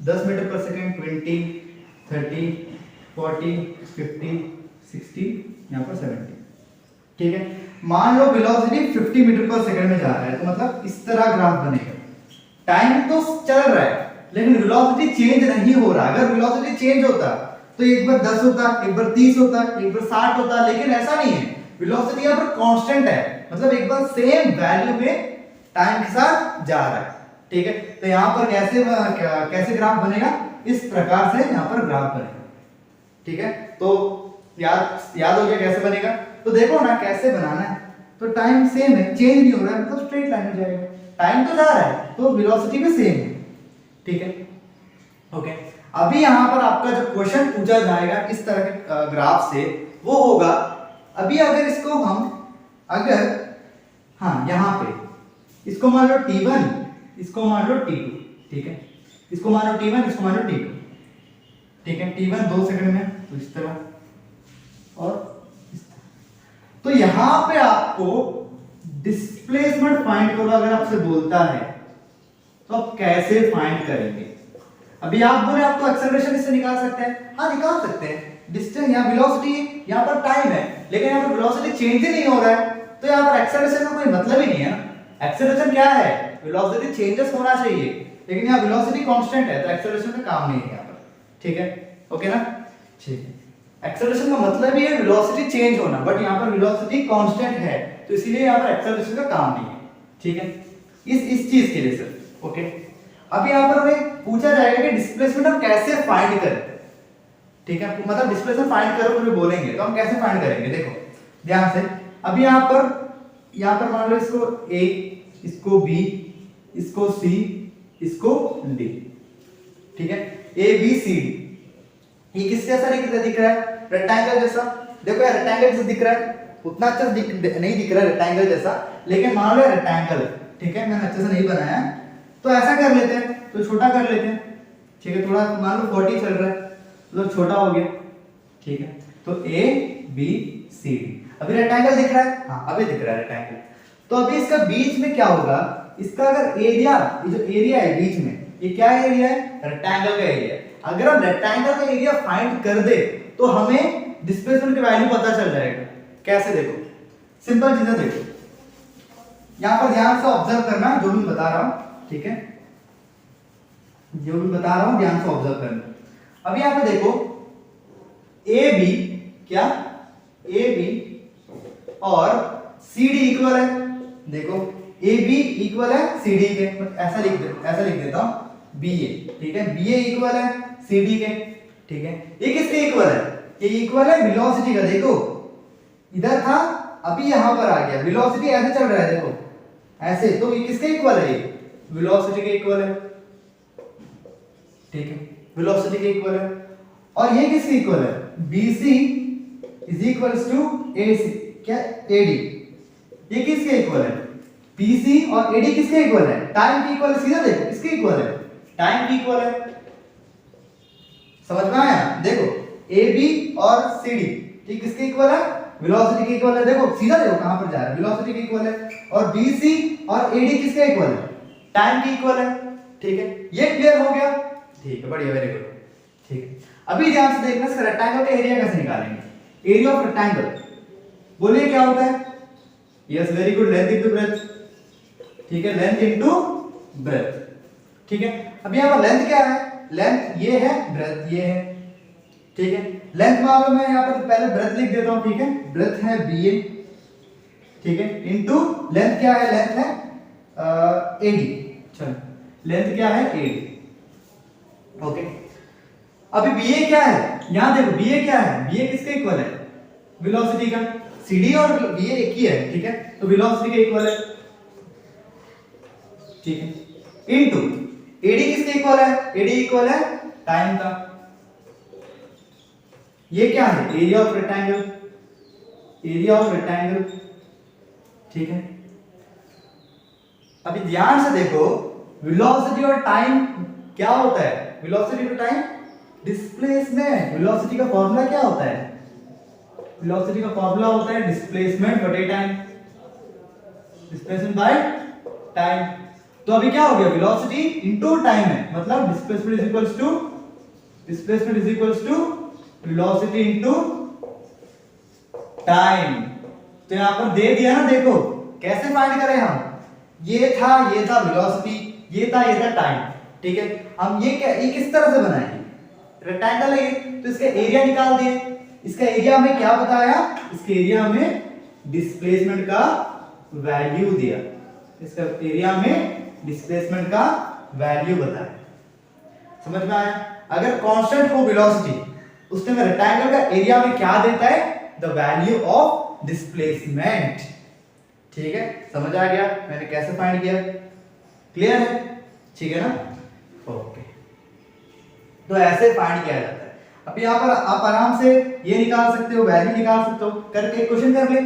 10 मीटर पर सेकंड, 20, 30, 40, 50, 60, यहाँ पर 70। ठीक है, मान लो वेलोसिटी 50 मीटर पर सेकंड में जा रहा है, तो मतलब इस तरह ग्राफ बनेगा। टाइम तो चल रहा है लेकिन वेलोसिटी चेंज नहीं हो रहा। अगर वेलोसिटी चेंज होता तो एक बार 10 होता, एक बार 30 होता, एक बार 60 होता, लेकिन ऐसा नहीं है। वेलोसिटी यहाँ पर कांस्टेंट है, मतलब एक बार सेम वैल्यू में टाइम के साथ जा रहा है। ठीक है, तो यहाँ पर कैसे ग्राफ बनेगा, इस प्रकार से यहाँ पर ग्राफ बनेगा। ठीक है, तो याद हो गया कैसे बनेगा। तो देखो ना कैसे बनाना है, तो टाइम सेम है, चेंज नहीं हो रहा है, मतलब स्ट्रेट लाइन में जाएगा। टाइम तो जा रहा है तो वेलोसिटी भी सेम है। ठीक है, ओके। अभी यहाँ पर आपका जो क्वेश्चन पूछा जाएगा इस तरह के ग्राफ से, वो होगा, अभी अगर इसको हम यहाँ पे इसको मान लो T1, इसको मान लो T2। ठीक है, इसको मान लो T1, इसको मान लो T2। ठीक है, T1 2 सेकंड में, तो इस तरह और इस तरह। तो यहां पे आपको डिस्प्लेसमेंट फाइंड करो अगर आपसे बोलता है तो आप कैसे फाइंड करेंगे। अभी आप बोले आप तो एक्सेलरेशन इससे निकाल सकते हैं, हाँ निकाल सकते हैं। डिस्टेंस यहाँ वेलोसिटी, यहाँ पर टाइम है, लेकिन यहाँ पर वेलोसिटी चेंज ही नहीं हो रहा है, तो यहाँ पर एक्सेलरेशन का कोई मतलब ही नहीं है ना। एक्सेलरेशन क्या है, वेलोसिटी चेंजेस होना चाहिए, लेकिन यहाँ वेलोसिटी कांस्टेंट है, तो एक्सेलरेशन का काम नहीं है यहाँ पर। ठीक है, ओके ना। ठीक है, एक्सेलरेशन का मतलब ही है वेलोसिटी चेंज होना, बट यहाँ पर वेलोसिटी कांस्टेंट है, तो इसीलिए यहाँ पर एक्सेलरेशन का काम नहीं है। ठीक है, इस चीज के लिए सर। ओके, अब यहाँ पर हमें पूछा जाएगा कि डिस्प्लेसमेंट हम कैसे फाइंड करें। ठीक है, मतलब डिस्प्लेसमेंट फाइंड करो फिर बोलेंगे, तो हम कैसे फाइंड करेंगे, देखो ध्यान से। अभी यहाँ पर मान लो इसको A, इसको B, इसको C, इसको D। ठीक है, A B C D, ये किस जैसा दिख रहा है, रेक्टेंगल जैसा। देखो यार रेक्टेंगल जैसा दिख रहा है, उतना अच्छा नहीं दिख रहा है रेक्टेंगल जैसा, लेकिन मान लो रेक्टेंगल है। ठीक है, मैंने अच्छे से नहीं बनाया, तो ऐसा कर लेते हैं, तो छोटा कर लेते हैं। ठीक है, थोड़ा मान लो 40 चल रहा है, तो छोटा हो गया। ठीक है, तो A B C D, अभी रेक्टेंगल दिख रहा है, हाँ अभी दिख रहा है रेक्टेंगल। तो अभी इसका बीच में क्या होगा, इसका अगर एरिया, ये जो एरिया है बीच में, ये क्या एरिया है, रेक्टेंगल का एरिया। अगर हम रेक्टेंगल का एरिया फाइंड कर दे तो हमें डिस्प्लेसमेंट की वैल्यू पता चल जाएगा। कैसे, देखो सिंपल चीजें देखो, यहां पर ध्यान से ऑब्जर्व करना जो भी बता रहा हूं। ठीक है, जो भी बता रहा हूं ध्यान से ऑब्जर्व करना। अब यहां पे देखो ए बी, क्या ए बी और सी डी इक्वल है। देखो ए बी इक्वल है सी डी के, ऐसा लिख देता हूं बी ए। ठीक है, बी ए इक्वल है सी डी के। ठीक है, ये किसके इक्वल है, ये इक्वल है वेलोसिटी का। देखो इधर था, अभी यहां पर आ गया, वेलोसिटी ऐसे चल रहा है, देखो ऐसे, तो ये किसके इक्वल है, ये वेलोसिटी के इक्वल है। ठीक है, वेलोसिटी के इक्वल है। और ये किसके इक्वल है, BC is equals to AC, क्या AD। ये किसके इक्वल है, BC और AD किसके इक्वल है, टाइम के इक्वल है। सीधा देखो किसके इक्वल है, टाइम के इक्वल है। समझ में आया, देखो AB और CD ये किसके इक्वल है, वेलोसिटी के इक्वल है। देखो सीधा देखो कहां पर जा रहा है, वेलोसिटी के इक्वल है। और BC और AD किसके इक्वल है, टाइम के इक्वल है। ठीक है, ये क्लियर हो गया। ठीक है, बढ़िया, वेरी गुड। ठीक है, अभी ध्यान से देखना, इसका रेक्टेंगल का एरिया कैसे निकालेंगे। एरिया ऑफ रेक्टेंगल बोलिए क्या होता है, yes very good, length into breadth. ठीक है, लेंथ इनटू ब्रेड्थ। ठीक है, अभी यहां पर लेंथ क्या है, लेंथ ये है, ब्रेड्थ ये है। ठीक है, लेंथ मालूम है, यहां पर पहले ब्रेड्थ लिख देता हूं। ठीक है, ब्रेड्थ है BA। ठीक है, इनटू लेंथ क्या है, लेंथ है AD। चलो लेंथ क्या है, AD। ओके, अभी BA क्या है, यहां देखो BA क्या है, BA किसके इक्वल है, वेलोसिटी का। CD और BA एक ही है। ठीक है, तो वेलोसिटी के इक्वल है। ठीक है, इनटू AD किसके इक्वल है, AD इक्वल है टाइम का। ये क्या है, area of rectangle, area of rectangle. ठीक है, अभी ध्यान से देखो, वेलोसिटी और टाइम क्या होता है, वेलोसिटी और टाइम डिस्प्लेसमेंट। वेलोसिटी का फॉर्मूला क्या होता है, वेलोसिटी का फॉर्मूला होता है डिस्प्लेसमेंट बटे टाइम, डिस्प्लेसमेंट बाय टाइम। तो अभी क्या हो गया, वेलोसिटी इनटू टाइम है, मतलब displacement is equals to velocity into time. तो यहां पर दे दिया ना, देखो कैसे फाइंड करें हम, ये था वेलोसिटी, ये था टाइम, ठीक है। हम ये किस तरह से बनाएंगे, रेक्टेंगल है तो इसका एरिया निकाल दिए, इसका एरिया हमें क्या बताया, इसके एरिया हमें डिस्प्लेसमेंट का वैल्यू दिया, इसका एरिया में डिस्प्लेसमेंट का वैल्यू बताया, समझ में आया। अगर कांस्टेंट हो वेलोसिटी, उसने में रेक्टेंगल का एरिया में क्या देता है, द वैल्यू ऑफ डिस्प्लेसमेंट, ठीक है, समझ आ गया मैंने कैसे फाइंड किया, क्लियर है, ठीक है ना, ओके। तो ऐसे फाइंड किया जाता है। अब यहाँ पर आप आराम से ये निकाल सकते हो, वैल्यू निकाल सकते हो, करके एक क्वेश्चन कर ले,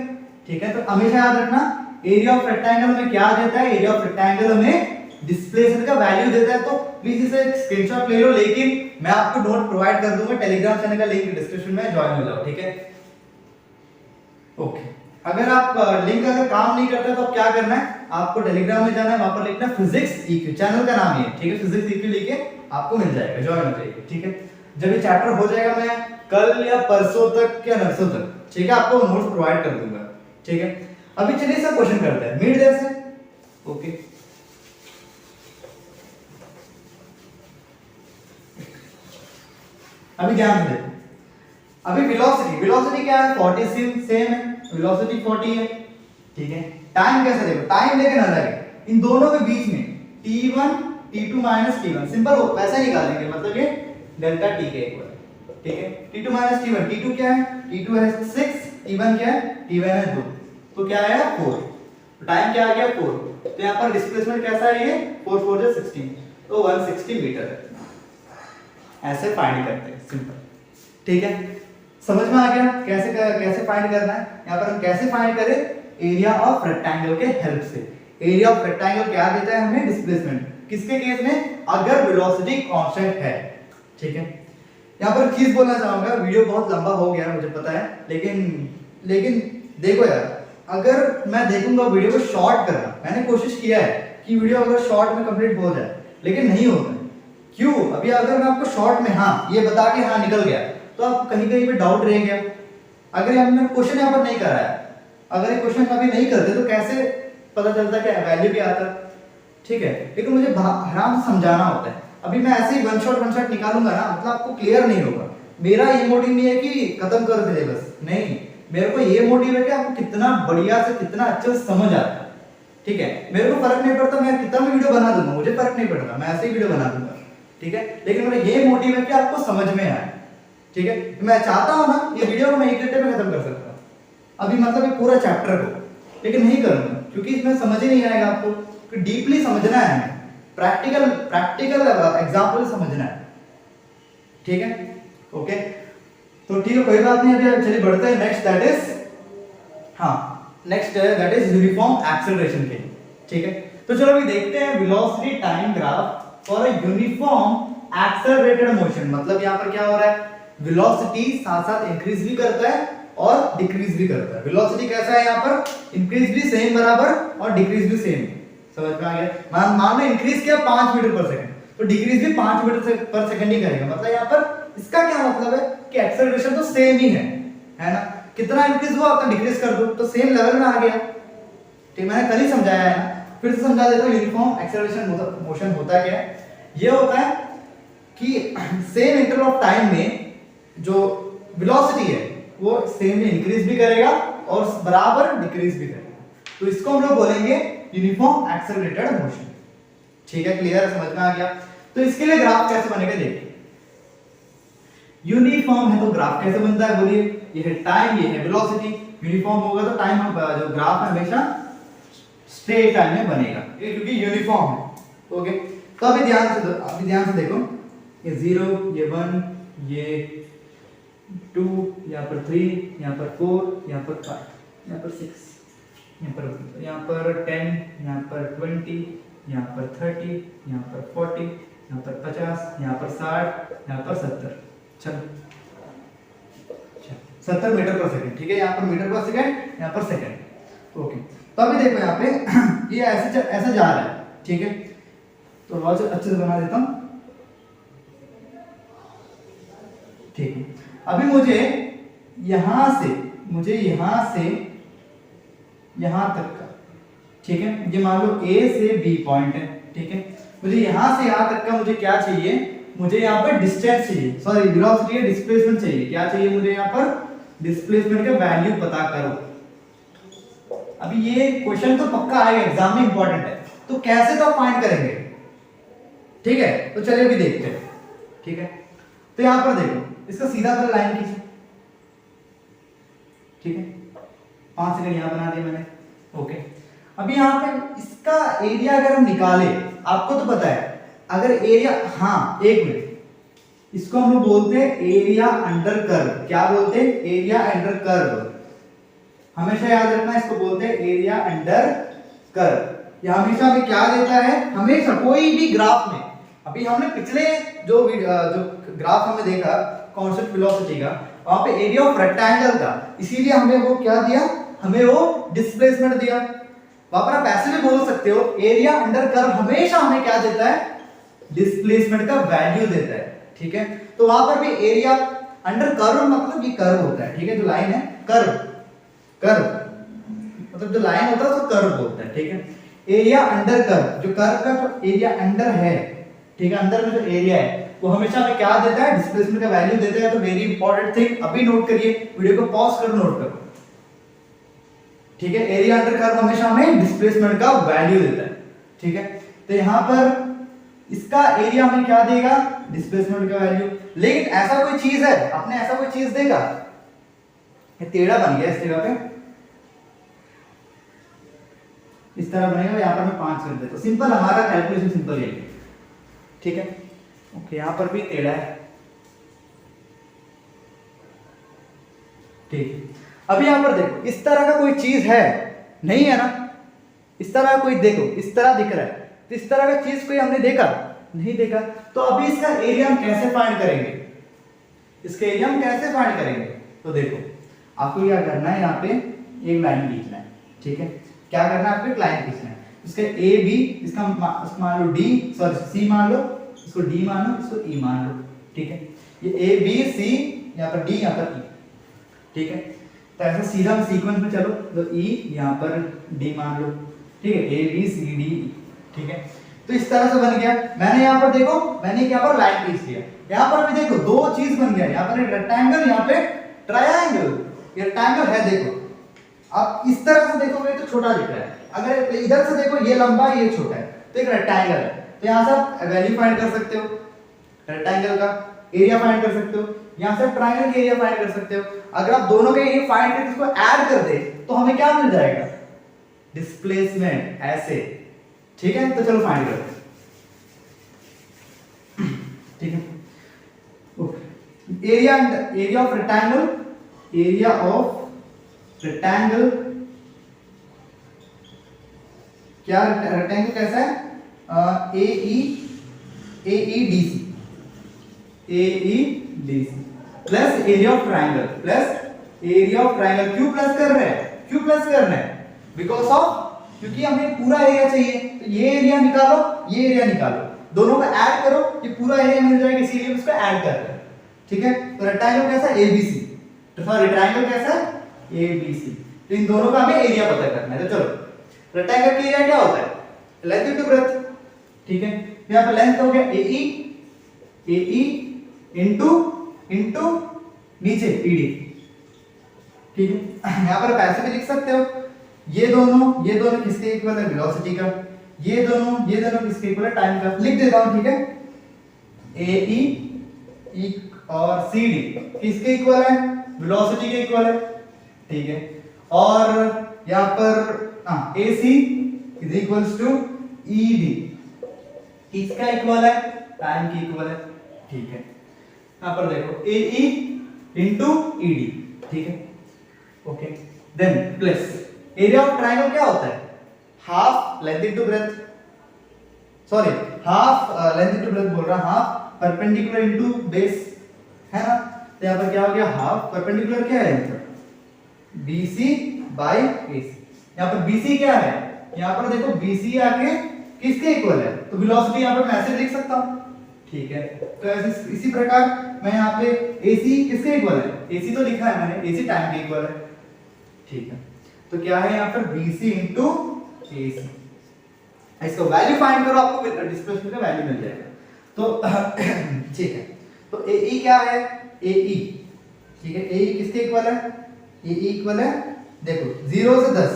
ठीक है। तो हमेशा याद रखना, एरिया ऑफ रेक्टेंगल में क्या देता है, एरिया ऑफ रेक्टेंगल में डिस्प्लेसमेंट का वैल्यू देता है। तो प्लीज इसे स्क्रीनशॉट ले लो, लेकिन मैं आपको नोट प्रोवाइड कर दूंगा, टेलीग्राम चैनल का लिंक डिस्क्रिप्शन में ज्वाइन हो जाओ, ठीक है, ओके। अगर आप लिंक अगर काम नहीं करता तो क्या करना है, आपको टेलीग्राम में जाना है, वहां पर लिखना फिजिक्स ईक्यू, चैनल का नाम ये है, ठीक है, फिजिक्स ईक्यू लिखे आपको मिल जाएगा, ज्वाइन हो जाएगा, ठीक है। जब ये चैप्टर हो जाएगा मैं कल या परसों तक या नरसों तक, ठीक है, आपको नोट्स प्रोवाइड कर दूंगा, ठीक है। अभी चलिए सब क्वेश्चन करते हैं मिड डे से, ओके। अभी ध्यान से देखो, अभी वेलोसिटी क्या है, 40 सेम है, वेलोसिटी 40 है, ठीक है। टाइम कैसे देखो, टाइम लेके ना लगे, इन दोनों के बीच में t1 t2 t1 सिंपल हो वैसे निकालेंगे, मतलब ये डेल्टा t के इक्वल, ठीक है। t2 t1, t2 क्या है, t2 है 6, t1 क्या है, t1 है 2, तो क्या आया 4, तो टाइम क्या आ गया 4, तो यहां पर डिस्प्लेसमेंट कैसा है, ये 4 4 जो 16, तो 160 मीटर है। ऐसे फाइंड करते हैं, सिंपल, ठीक है, समझ में आ गया कैसे फाइंड करना है। यहां पर हम कैसे फाइंड करें, एरिया ऑफ रेक्टेंगल के हेल्प से। एरिया ऑफ रेक्टेंगल क्या देता है हमें, डिस्प्लेसमेंट, किसके केस में, अगर वेलोसिटी कांस्टेंट है, ठीक है। यहां पर चीज बोलना चाहूंगा, वीडियो बहुत लंबा हो गया मुझे पता है, लेकिन देखो यार, अगर मैं देखूंगा वीडियो को शॉर्ट करना, मैंने कोशिश किया है कि वीडियो अगर शॉर्ट में कंप्लीट हो जाए, लेकिन नहीं होता, क्यों, अभी अगर मैं आपको शॉर्ट में हाँ ये बता के हाँ निकल गया, तो आप कहीं पे डाउट रह गया। अगर हमने क्वेश्चन यहाँ पर नहीं कराया, अगर ये क्वेश्चन अभी नहीं करते तो कैसे पता चलता कि वैल्यू क्या आता, ठीक है। लेकिन मुझे आराम से समझाना होता है, अभी मैं ऐसे ही वन शॉट निकालूंगा ना, मतलब आपको क्लियर नहीं होगा। मेरा ये मोटिव नहीं है कि खत्म कर सिलेबस, नहीं, मेरे को ये मोटिव है कि आपको कितना बढ़िया से कितना अच्छे से समझ आता है, ठीक है। मेरे को फर्क नहीं पड़ता मैं कितना भी वीडियो बना दूंगा, मुझे फर्क नहीं पड़ता, मैं ऐसे ही वीडियो बना दूंगा, ठीक है। लेकिन मेरा ये मोटिव है कि आपको समझ में आए, ठीक है। मैं चाहता हूं ना ये वीडियो को मैं 1 घंटे में खत्म कर सकता हूं, अभी मतलब ये पूरा चैप्टर को, लेकिन नहीं करूंगा क्योंकि इसमें समझ ही नहीं आएगा आपको, कि डीपली समझना है हमें, प्रैक्टिकल एग्जांपल समझना है, ठीक है, ओके। तो ठीक है, कोई बात नहीं, अभी चलिए बढ़ते हैं next, that is uniform acceleration के, ठीक है। तो चलो अभी देखते हैं velocity time graph for a uniform accelerated motion. मतलब यहां पर क्या हो रहा है, वेलोसिटी साथ साथ इंक्रीज भी करता है और डिक्रीज भी करता है। वेलोसिटी कैसा है, यहाँ पर इंक्रीज भी सेम बराबर और डिक्रीज भी सेम, समझ में आ गया। मान लो इंक्रीज किया 5 मीटर पर सेकंड, तो डिक्रीज भी 5 मीटर पर सेकंड ही करेगा। मतलब यहाँ पर इसका क्या मतलब है कि एक्सेलरेशन तो सेम ही है ना, कितना इंक्रीज हुआ उतना डिक्रीज कर दो तो सेम लेवल में आ गया, ठीक। मैंने कल ही समझाया है ना, फिर से समझा देता हूं। यूनिफॉर्म एक्सेलरेशन मोशन होता क्या है, ये होता है कि सेम इंटरवल ऑफ टाइम में जो वेलोसिटी है वो सेम में इंक्रीज भी करेगा और बराबर डिक्रीज भी करेगा, तो इसको हम लोग बोलेंगे यूनिफॉर्म एक्सेलरेटेड मोशन, ठीक है, क्लियर है, समझ में आ गया। तो इसके लिए ग्राफ कैसे बनेगा देखिए, यूनिफॉर्म है तो ग्राफ कैसे बनता है बोलिए, ये है टाइम, ये है वेलोसिटी, यूनिफॉर्म होगा तो टाइम जो ग्राफ है हमेशा स्ट्रेट लाइन में बनेगा, ये क्योंकि यूनिफॉर्म है, ओके। तो अभी ध्यान से देखो, ये 0, ये 1, ये 2, यहाँ पर 3, यहाँ पर 4, यहाँ पर 5, यहाँ पर 6, यहाँ पर 10, यहाँ पर 20, यहाँ पर 30, यहाँ पर 40, यहाँ पर 50, यहाँ पर 60, यहाँ पर 70, चलो 70 मीटर पर सेकंड, ठीक है। यहाँ पर मीटर पर सेकंड, यहाँ पर सेकंड, ओके। तो अभी देखो यहाँ पे ये ऐसे जा रहा है, ठीक है। तो और अच्छे से बना देता हूं। ठीक है, अभी मुझे यहां से यहां तक का, ठीक है, ये मान लो ए से बी पॉइंट है, ठीक है, मुझे यहां से यहां तक का मुझे क्या चाहिए, मुझे यहाँ पर डिस्टेंस चाहिए, सॉरी वेलोसिटी या डिस्प्लेसमेंट चाहिए। क्या चाहिए मुझे यहाँ पर, डिस्प्लेसमेंट का वैल्यू पता करो। अभी ये क्वेश्चन तो पक्का आएगा, एग्जाम में इंपॉर्टेंट है, तो कैसे तो आप फाइंड करेंगे, ठीक है, तो चलिए अभी देखते हैं। ठीक है, तो यहां पर देखो, इसका सीधा पर लाइन खींचो, ठीक है, 5 सेकंड यहां बना दिया मैंने। ओके, अभी यहां पे इसका एरिया अगर हम निकाले, आपको तो पता है, अगर एरिया, हाँ एक मिनट, इसको हम लोग बोलते हैं एरिया अंडर कर्व। क्या बोलते हैं, एरिया अंडर कर्व। हमेशा याद रखना, इसको बोलते हैं एरिया अंडर कर्व। यह हमेशा हमें क्या देता है, हमेशा कोई भी ग्राफ में, अभी हमने पिछले जो ग्राफ हमें देखा कांस्टेंट वेलोसिटी का, वहां पे एरिया ऑफ रेक्टेंगल था, इसीलिए हमें वो क्या दिया, हमें वो डिस्प्लेसमेंट दिया। वहां पर आप ऐसे भी बोल सकते हो, एरिया अंडर कर्व हमेशा हमें क्या देता है, डिस्प्लेसमेंट का वैल्यू देता है। ठीक है, तो वहां पर भी एरिया अंडर कर्व मतलब ये कर्व होता है, ठीक है, जो लाइन है कर्व, कर्व मतलब जो लाइन होता है उसको कर्व बोलते हैं। ठीक है, एरिया अंडर कर्व, जो कर्व का जो एरिया अंडर है, ठीक है, अंदर में जो एरिया है वो हमेशा हमें क्या देता है, डिस्प्लेसमेंट का वैल्यू देता है। तो वेरी इंपॉर्टेंट थिंग, अभी नोट करिए, वीडियो को पॉज कर नोट करो। ठीक है, एरिया अंडर कर्व हमेशा हमें डिस्प्लेसमेंट का वैल्यू देता है। ठीक है, तो यहां पर इसका एरिया हमें क्या देगा, डिस्प्लेसमेंट का वैल्यू। लेकिन ऐसा कोई चीज है, आपने ऐसा कोई चीज देखा, ये टेढ़ा बन गया, इस जगह पे इस तरह बनेगा, यहां पर मैं 5 कर देता हूं, सिंपल, हमारा कैलकुलेशन सिंपल है। ठीक है, ओके, यहां पर भी टेढ़ा है। ठीक, अभी यहां पर देखो, इस तरह का कोई चीज है, नहीं है ना, इस तरह का कोई, देखो इस तरह दिख रहा है, तो इस तरह का चीज कोई हमने देखा, नहीं देखा। तो अभी इसका एरिया हम कैसे फाइंड करेंगे, इसका एरिया हम कैसे फाइंड करेंगे, तो देखो आपको क्या करना है, यहाँ पे एक लाइन खींचना है। ठीक है, क्या करना है, आपको एक लाइन खींचना है, इसके ए बी, इसका मान लो डी, सॉरी सी मान लो, इसको डी मान लो, इसको ई मान लो। ठीक है, ये ए बी सी, यहाँ पर डी, यहाँ पर ई। ठीक है, तो ऐसा सीधा हम सीक्वेंस में चलो, तो ई यहाँ पर डी मान लो। ठीक है, ए बी सी डी। ठीक है, तो इस तरह से बन गया। मैंने यहाँ पर देखो, मैंने यहाँ पर लाइन खींच दिया, यहाँ पर भी देखो दो चीज बन गया, यहाँ पर एक रेक्टेंगल, यहाँ पे ट्रायंगल। ये रेक्टेंगल है, देखो आप इस तरह से देखोगे तो छोटा दिख रहा है, अगर इधर से देखो ये लंबा है, ये छोटा है, तो एक रेक्टेंगल है। तो यहाँ से आप वैल्यू फाइंड कर सकते हो, रेक्टेंगल का एरिया फाइंड कर सकते हो, यहाँ से ट्रायंगल का एरिया फाइंड कर सकते हो। अगर आप दोनों का एरिया फाइंड करके इसको ऐड कर दे तो हमें क्या मिल जाएगा, डिस्प्लेसमेंट, ऐसे। ठीक है, तो चलो फाइंड करते हैं। ठीक है, area area of rectangle, area of rectangle, क्या रेक्टेंगल कैसा है, A E D C, A E D C plus area of triangle, plus area of triangle. क्यों प्लस कर रहे हैं, क्यों प्लस कर रहे हैं, बिकॉज ऑफ, क्योंकि हमें पूरा एरिया चाहिए, तो ये एरिया निकालो, ये एरिया निकालो, दोनों को ऐड करो, ये पूरा एरिया मिल जाएगा, इसीलिए उसको ऐड कर रहे हैं। ठीक है, तो रेक्टेंगल कैसा है, एबीसी, तो सॉरी ट्रायंगल कैसा है, एबीसी। तो इन दोनों का हमें एरिया पता करना है। तो चलो, रेक्टेंगल का एरिया क्या होता है, लेंथ इनटू ब्रेड्थ। ठीक है, यहां पर लेंथ हो गया एई इनटू नीचे ईडी। ठीक है, यहां पर पैसे भी लिख सकते हो, ये दोनों किसके इक्वल है, वेलोसिटी का, ये दोनों किसके इक्वल है, टाइम का। लिख देता हूं, ठीक है, ए ई और सी डी किसके इक्वल है, वेलोसिटी के इक्वल है। ठीक है, और यहां पर A C is equals to E D, किसका इक्वल है, टाइम के इक्वल है। ठीक है, यहां पर देखो ए ई इंटू ई डी। ठीक है, okay, then plus area of triangle क्या होता है, half length into breadth, sorry half length into breadth बोल रहा, हाफ परपेंडिकुलर इनटू बेस, है ना। तो यहां पर क्या हो गया, हाफ परपेंडिकुलर क्या है, BC बाय AC। यहां पर BC क्या है, यहां पर देखो BC आके किसके इक्वल है, तो वेलोसिटी यहाँ पर मैं ऐसे लिख सकता हूँ, ठीक है। तो ऐसे इसी प्रकार मैं यहाँ पे AC किसके इक्वल है, AC तो लिखा है मैंने, AC टाइम के इक्वल है, ठीक है। तो क्या है यहाँ पर BC इंटू AC, इसका वैल्यू फाइंड करो, आपको डिस्प्लेसमेंट का वैल्यू मिल जाएगा। तो ठीक है, तो AE क्या है, AE, ठीक है, AE किसके इक्वल है, AE इक्वल है, देखो 0 से 10,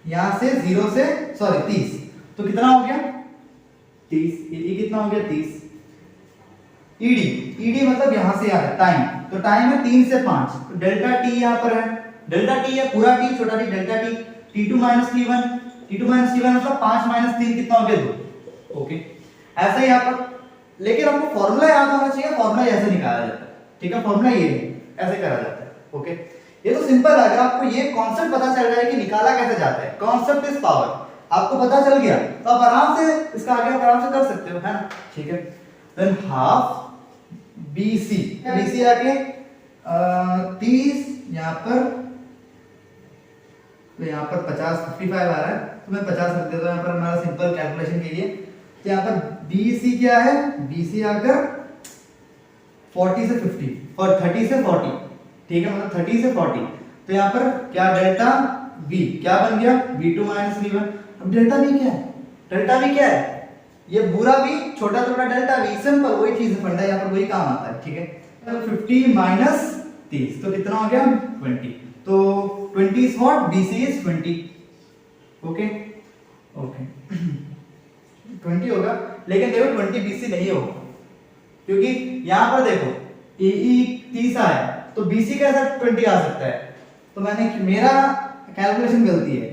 यहाँ से 0 से 30, तो कितना हो गया 30, AE कितना हो गया 30। ED मतलब यहाँ से यहाँ टाइम, तो टाइम है 3 से 5, तो डेल्टा T यहाँ पर है, डेल्टा T है पूरा T छोटा t, delta T T2 T1 मतलब 5 - 3 कितना हो गया 2, ओके। ऐसा ही यहाँ पर, लेकिन आपको फॉर्मूला याद होना चाहिए, फॉर्मूला ऐसे निकाला जाता है, ठीक है, फॉर्मूला ये है, ऐसे करा जाता है, ओके। ये तो सिंपल है, अगर आपको ये कॉन्सेप्ट पता चल जाए कि निकाला कैसे जाता है, कॉन्सेप्ट इज पावर, आपको पता चल गया तो आप आराम से इसका आगे आराम से कर सकते हो, है ना, ठीक है। देन हाफ BC आके 30, यहाँ पर, तो यहाँ पर 55 आ रहा है, तो मैं 50 रख देता हूँ यहाँ पर हमारा सिंपल कैलकुलेशन के लिए। तो यहाँ पर BC क्या है, BC आकर 40 से 50 और 30 से 40, ठीक है, मतलब 30 से 40, तो यहाँ पर क्या डेल्टा V क्या बन गया, V2 - V1। अब डेल्टा V क्या है, डेल्टा V क्या है, ये बुरा भी छोटा डेल्टा V, सिंपल वही चीज फंडा, यहाँ पर वही काम आता है, ठीक है। तो 50 - 30 तो कितना हो गया 20, तो 20 is what, BC is 20, okay okay 20 होगा, लेकिन देखो 20 BC नहीं होगा, क्योंकि यहाँ पर देखो AE 30 आया, तो BC कैसा 20 आ सकता है, तो मैंने मेरा कैलकुलेशन गलती है,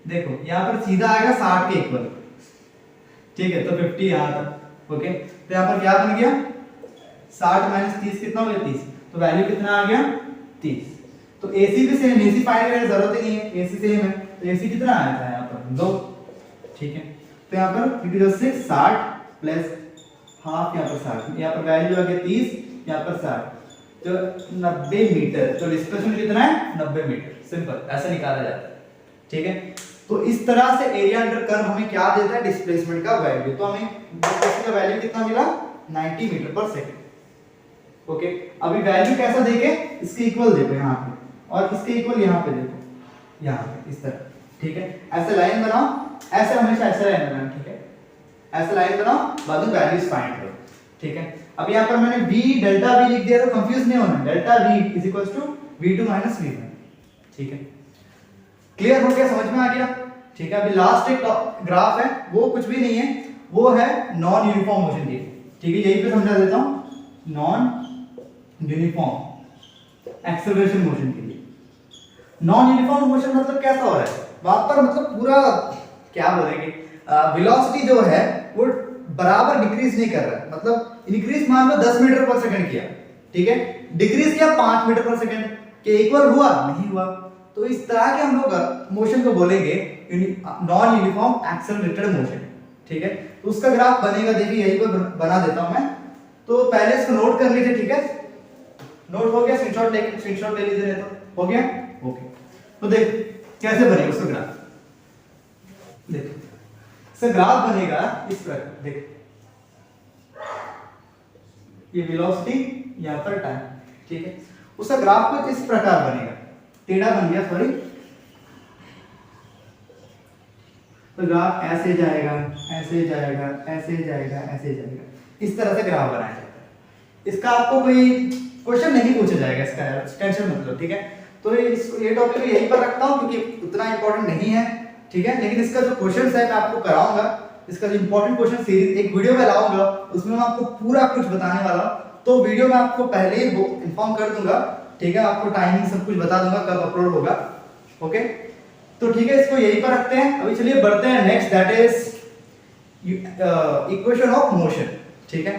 देखो यहाँ पर सीधा आएगा 60 के इक्वल, ठीक है, तो 50 यहाँ तक, ओके। तो यहाँ पर क्या बन गया 60 - 30 कितना हो गया 30, तो वैल्यू कितना आ गया 30। तो AC भी सेम, AC फाइंड करने की जरूरत ही नहीं है, AC सेम है, तो AC कितना आया था यहाँ पर 2, ठीक है। तो यहाँ पर 60 प्लस हाफ, यहाँ पर 60, यहाँ पर वैल्यू आ गया 30, यहाँ पर 60, तो 90 मीटर, तो डिस्प्लेसमेंट कितना है 90 मीटर, सिंपल ऐसे निकाला जाता है, ठीक है। तो इस तरह से एरिया अंडर कर्व हमें क्या देता है, डिस्प्लेसमेंट का वैल्यू, तो हमें डिस्प्लेसमेंट का वैल्यू कितना मिला 90 मीटर पर सेकंड, ओके। अभी वैल्यू कैसा देंगे, इसके इक्वल देखो यहाँ पे, और इसके इक्वल यहाँ पे देखो, यहाँ पे इस तरह, ठीक है। ऐसे लाइन बनाओ, ऐसे हमेशा ऐसे लाइन बनाना, ठीक है, ऐसे लाइन बनाओ, बाद में वैल्यूज फाइंड करो, ठीक है। अब यहाँ पर मैंने V डेल्टा V लिख दिया, तो कंफ्यूज नहीं होना, delta V is equal to V2 - V1, ठीक है। क्लियर हो गया, समझ में आ गया, ठीक है। अभी लास्ट एक ग्राफ है, वो कुछ भी नहीं है, वो है नॉन यूनिफॉर्म मोशन की, ठीक है, यहीं पे समझा देता हूं, नॉन यूनिफॉर्म एक्सेलरेशन मोशन के लिए। नॉन यूनिफॉर्म मोशन मतलब कैसा हो रहा है वहां पर, मतलब पूरा क्या बोलेंगे, वेलोसिटी जो है वो बराबर डिक्रीज नहीं कर रहा है, मतलब इंक्रीज मान लो 10 मीटर पर सेकंड किया, ठीक है, डिक्रीज किया 5 मीटर पर सेकंड के इक्वल हुआ नहीं हुआ, तो इस तरह के हम लोग मोशन को बोलेंगे नॉन यूनिफॉर्म एक्सेलरेटेड मोशन, ठीक है। तो उसका ग्राफ बनेगा, देखिए यहीं पर बना देता हूं मैं, तो पहले इसको नोट कर लीजिए, ठीक है, नोट हो गया, स्क्रीनशॉट ले लीजिए, तो हो गया, ओके। तो देख कैसे बनेगा उसका ग्राफ, देख इसका ग्राफ बनेगा इस प्रकार, देख ये वेलोसिटी यहाँ पर टाइम, ठीक है, उसका ग्राफ कुछ इस प्रकार बनेगा, टेढ़ा बन गया, सॉरी, तो ग्राफ ऐसे जाएगा, ऐसे जाएगा, ऐसे जाएगा, ऐसे जाएगा, इस तरह से ग्राफ बनाया जाता है। इसका आपको कोई क्वेश्चन नहीं पूछा जाएगा, इसका टेंशन मत लो, ठीक है। तो ये टॉपिक यहीं पर रखता हूं क्योंकि उतना इंपॉर्टेंट नहीं है, ठीक है, लेकिन इसका जो क्वेश्चन है मैं आपको कराऊंगा, इसका जो इंपॉर्टेंट क्वेश्चन सीरीज एक वीडियो में लाऊंगा, उसमें मैं आपको पूरा कुछ बताने वाला हूं, तो वीडियो में आपको पहले ही इन्फॉर्म कर दूंगा, ठीक है, आपको टाइमिंग सब कुछ बता दूंगा कब अपलोड होगा, ओके। तो ठीक है, इसको यहीं पर रखते हैं, अभी चलिए बढ़ते हैं next, that is equation of motion, ठीक है।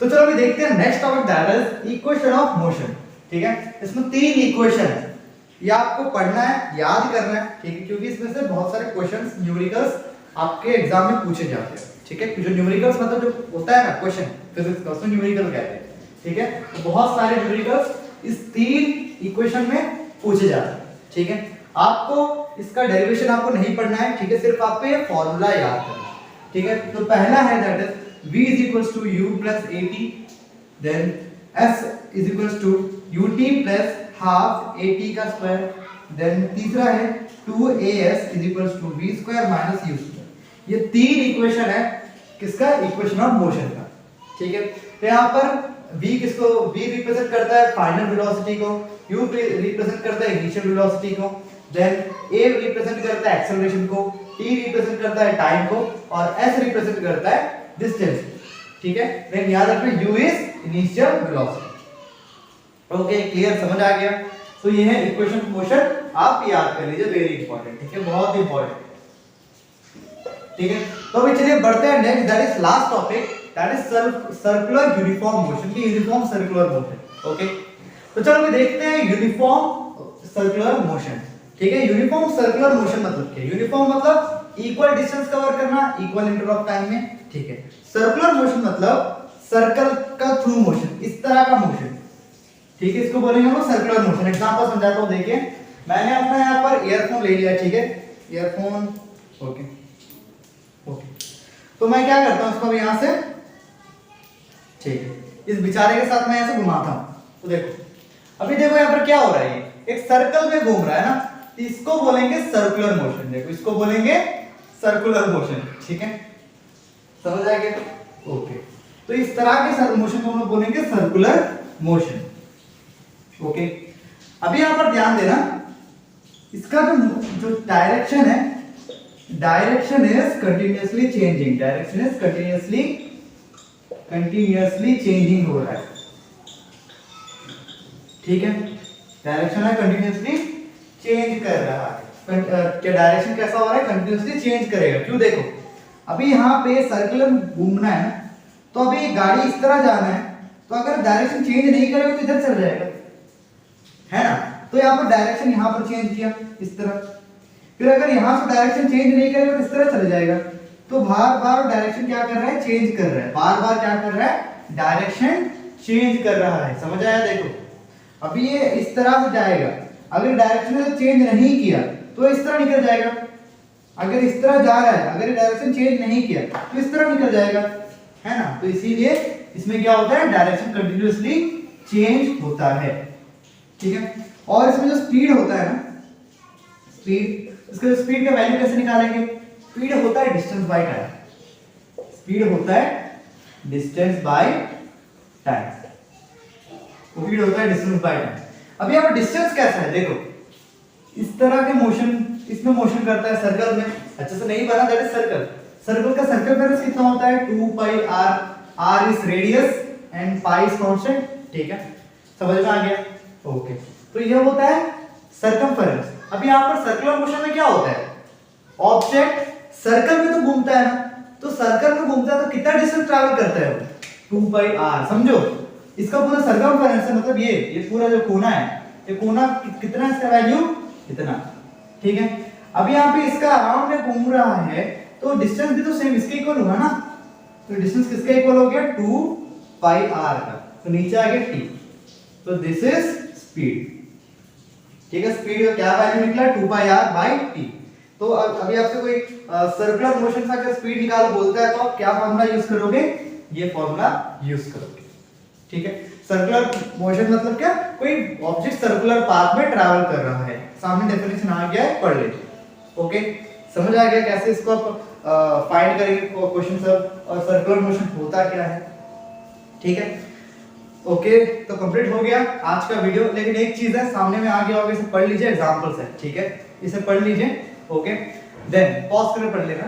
तो चलो अभी देखते हैं next topic, that is equation of motion, ठीक है। इसमें 3 इक्वेशन है, ये आपको पढ़ना है, याद करना है, ठीक है, क्योंकि इसमें से बहुत सारे क्वेश्चंस न्यूमेरिकल्स आपके एग्जाम में पूछे जाते हैं, ठीक है। जो न्यूमेरिकल्स मतलब जो होता है ना क्वेश्चन, फिजिक्स का, उसको न्यूमेरिकल कहते हैं, ठीक है। तो बहुत सारे न्यूमेरिकल्स इस 3 इक्वेशन में पूछे जाते हैं, ठीक है। आपको इसका डेरिवेशन आपको नहीं पढ़ना है, ठीक है, सिर्फ आपको ये फॉर्मूला याद करना है, ठीक है। तो पहला है that is v is equals to u plus at, then s is equals to ut plus half at का स्क्वायर, देन तीसरा है 2as is equals to v square minus u square। ये तीन इक्वेशन है किसका, इक्वेशन ऑफ मोशन का, ठीक है। तो यहाँ पर v किसको, v रिप्रेजेंट करता है फाइनल वेलोसिटी को, u रिप्रेजेंट करता है इनिशियल वेलोसिटी को, देन a रिप्रेजेंट करता है एक्सेलरेशन को, t रिप्रेजेंट करता है टाइम को, और s रिप्रेजेंट करता है डिस्टेंस, ठीक है। देन याद रखना u is initial velocity. Okay, clear, समझ आ गया। तो ये है इक्वेशन ऑफ मोशन, आप याद कर लीजिए, वेरी इंपॉर्टेंट, ठीक है, बहुत इंपॉर्टेंट, ठीक है। तो अभी चलिए बढ़ते हैं next, that is last topic, that is circular uniform motion की यूनिफॉर्म सर्कुलर मोशन। ओके, तो चलो अभी देखते हैं यूनिफॉर्म सर्कुलर मोशन, ठीक है। यूनिफॉर्म सर्कुलर मोशन मतलब क्या है? यूनिफॉर्म मतलब इक्वल डिस्टेंस कवर करना इक्वल इंटरवल ऑफ टाइम में, ठीक है। सर्कुलर मोशन मतलब सर्कल का थ्रू मोशन, इस तरह का मोशन, ठीक है, इसको बोलेंगे हम सर्कुलर मोशन। एग्जांपल समझाता हूं, देखिए मैंने अपना यहां पर ईयरफोन ले लिया, ठीक है, ईयरफोन, ओके ओके। तो मैं क्या करता हूं, इसको अब यहां से, ठीक है, इस बेचारे के साथ मैं ऐसे घुमाता हूं। तो देखो अभी देखो यहां पर क्या हो रहा है, एक सर्कल में घूम रहा है ना, तो इसको बोलेंगे सर्कुलर मोशन। देखो इसको बोलेंगे सर्कुलर मोशन, ठीक है, समझ आ गया? ओके, तो इस तरह के मोशन को हम लोग बोलेंगे सर्कुलर मोशन। ओके, अभी यहां पर ध्यान देना, इसका जो डायरेक्शन है, direction is continuously changing, direction is continuously changing हो रहा है, ठीक है, डायरेक्शन है कंटिन्यूअसली चेंज कर रहा है। क्या डायरेक्शन कैसा हो रहा है, कंटिन्यूअसली चेंज करेगा। क्यों, देखो अभी यहाँ पे सर्कुलर घूमना है, तो अभी गाड़ी इस तरह जाना है, तो अगर डायरेक्शन चेंज नहीं करेगा तो इधर चल जाएगा, है ना। तो यहाँ पर डायरेक्शन यहाँ पर चेंज किया इस तरह, फिर अगर यहाँ से डायरेक्शन चेंज नहीं करेगा तो इस तरह चला जाएगा। तो बार बार डायरेक्शन क्या कर रहा है, चेंज कर रहा है, बार बार क्या कर रहा है, डायरेक्शन चेंज कर रहा है। समझ आया? देखो अभी ये इस तरह से जाएगा, अगर डायरेक्शन चेंज नहीं किया तो इस तरह निकल जाएगा, अगर इस तरह जा रहा है, अगर डायरेक्शन चेंज नहीं किया तो इस तरह निकल जाएगा, है ना। तो इसीलिए इसमें क्या होता है, डायरेक्शन कंटिन्यूअसली चेंज होता है, ठीक है। और इसमें जो स्पीड होता है ना, स्पीड, इसका स्पीड का वैल्यू कैसे निकालेंगे? स्पीड होता है डिस्टेंस बाय टाइम, स्पीड होता है डिस्टेंस बाय टाइम, स्पीड होता है डिस्टेंस बाय टाइम। अब यहाँ पर डिस्टेंस कैसा है, देखो इस तरह के मोशन, इसमें मोशन करता है सर्कल में, अच्छे से नहीं बना, दैट इज सर्कल। सर्कल का सर्कमफेरेंस कितना होता है, 2 पाई r, r is radius and pi is constant, ठीक है, समझ में आ गया? ओके, तो ये होता है सर्कमफेरेंस। अब यहाँ पर सर्कुलर मोशन में क्या होता है, ऑब्जेक्ट सर्कल में तो घूमता है ना, तो सर्कल में घूमता है तो कितना डिस्टेंस ट्रैवल करता है वो, 2 पाई r, समझो। इसका पूरा सर्कमफेरेंस है, मतलब ये पूरा जो कोना है, ये कोना कितना, इसका वैल्यू इतना, ठीक है। अब यहाँ पे इसका अराउंड में घूम रहा है, तो डिस्टेंस भी तो सेम इसके इक्वल होगा ना, तो डिस्टेंस किसके इक्वल हो गया, 2 पाई r का, तो नीचे आ गया t, तो दिस इज स्पीड, ठीक है। स्पीड का क्या वैल्यू निकला, 2 पाई r बाय t। तो अभी आपसे कोई सर्कुलर मोशन का अगर स्पीड निकालो बोलता है, तो आप क्या फार्मूला यूज करोगे, ये फार्मूला यूज करोगे, ठीक है। सर्कुलर मोशन मतलब क्या, कोई ऑब्जेक्ट सर्कुलर पाथ में ट्रैवल कर रहा है, सामने डेफिनेशन आ गया है, पढ़ ले। ओके, समझ आ गया कैसे इसको आप फाइंड करेंगे क्वेश्चन सब, और सर्कुलर मोशन होता क्या है, ठीक है। ओके, तो कंप्लीट हो गया आज का वीडियो, लेकिन एक चीज है, सामने में आ गया होगा, इसे पढ़ लीजिए, एग्जांपल्स है, ठीक है, इसे पढ़ लीजिए। ओके, देन पॉज करके पढ़ लेना,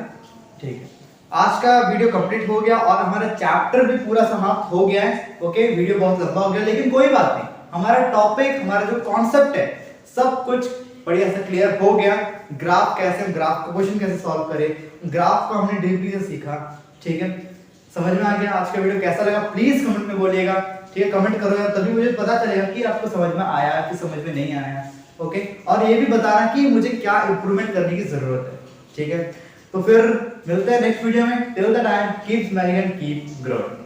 ठीक है। आज का वीडियो कंप्लीट हो गया और हमारा चैप्टर भी पूरा समाप्त हो गया है। ओके, वीडियो बहुत लंबा हो गया, लेकिन कोई बात नहीं, हमारा टॉपिक, हमारा जो कॉन्सेप्ट है, सब कुछ बढ़िया से क्लियर हो गया। ग्राफ कैसे, ग्राफ का क्वेश्चन कैसे सॉल्व करें, ग्राफ को हमने डीपली से सीखा, ठीक है। समझ में आ गया? आज का वीडियो कैसा लगा प्लीज कमेंट में बोलिएगा, ठीक है, कमेंट करो यार, तभी मुझे पता चलेगा कि आपको समझ में आया कि समझ में नहीं आया। ओके, और ये भी बताना कि मुझे क्या इंप्रूवमेंट करने की जरूरत है, ठीक है। तो फिर मिलते हैं नेक्स्ट वीडियो में, till the time keep smiling and keep growing.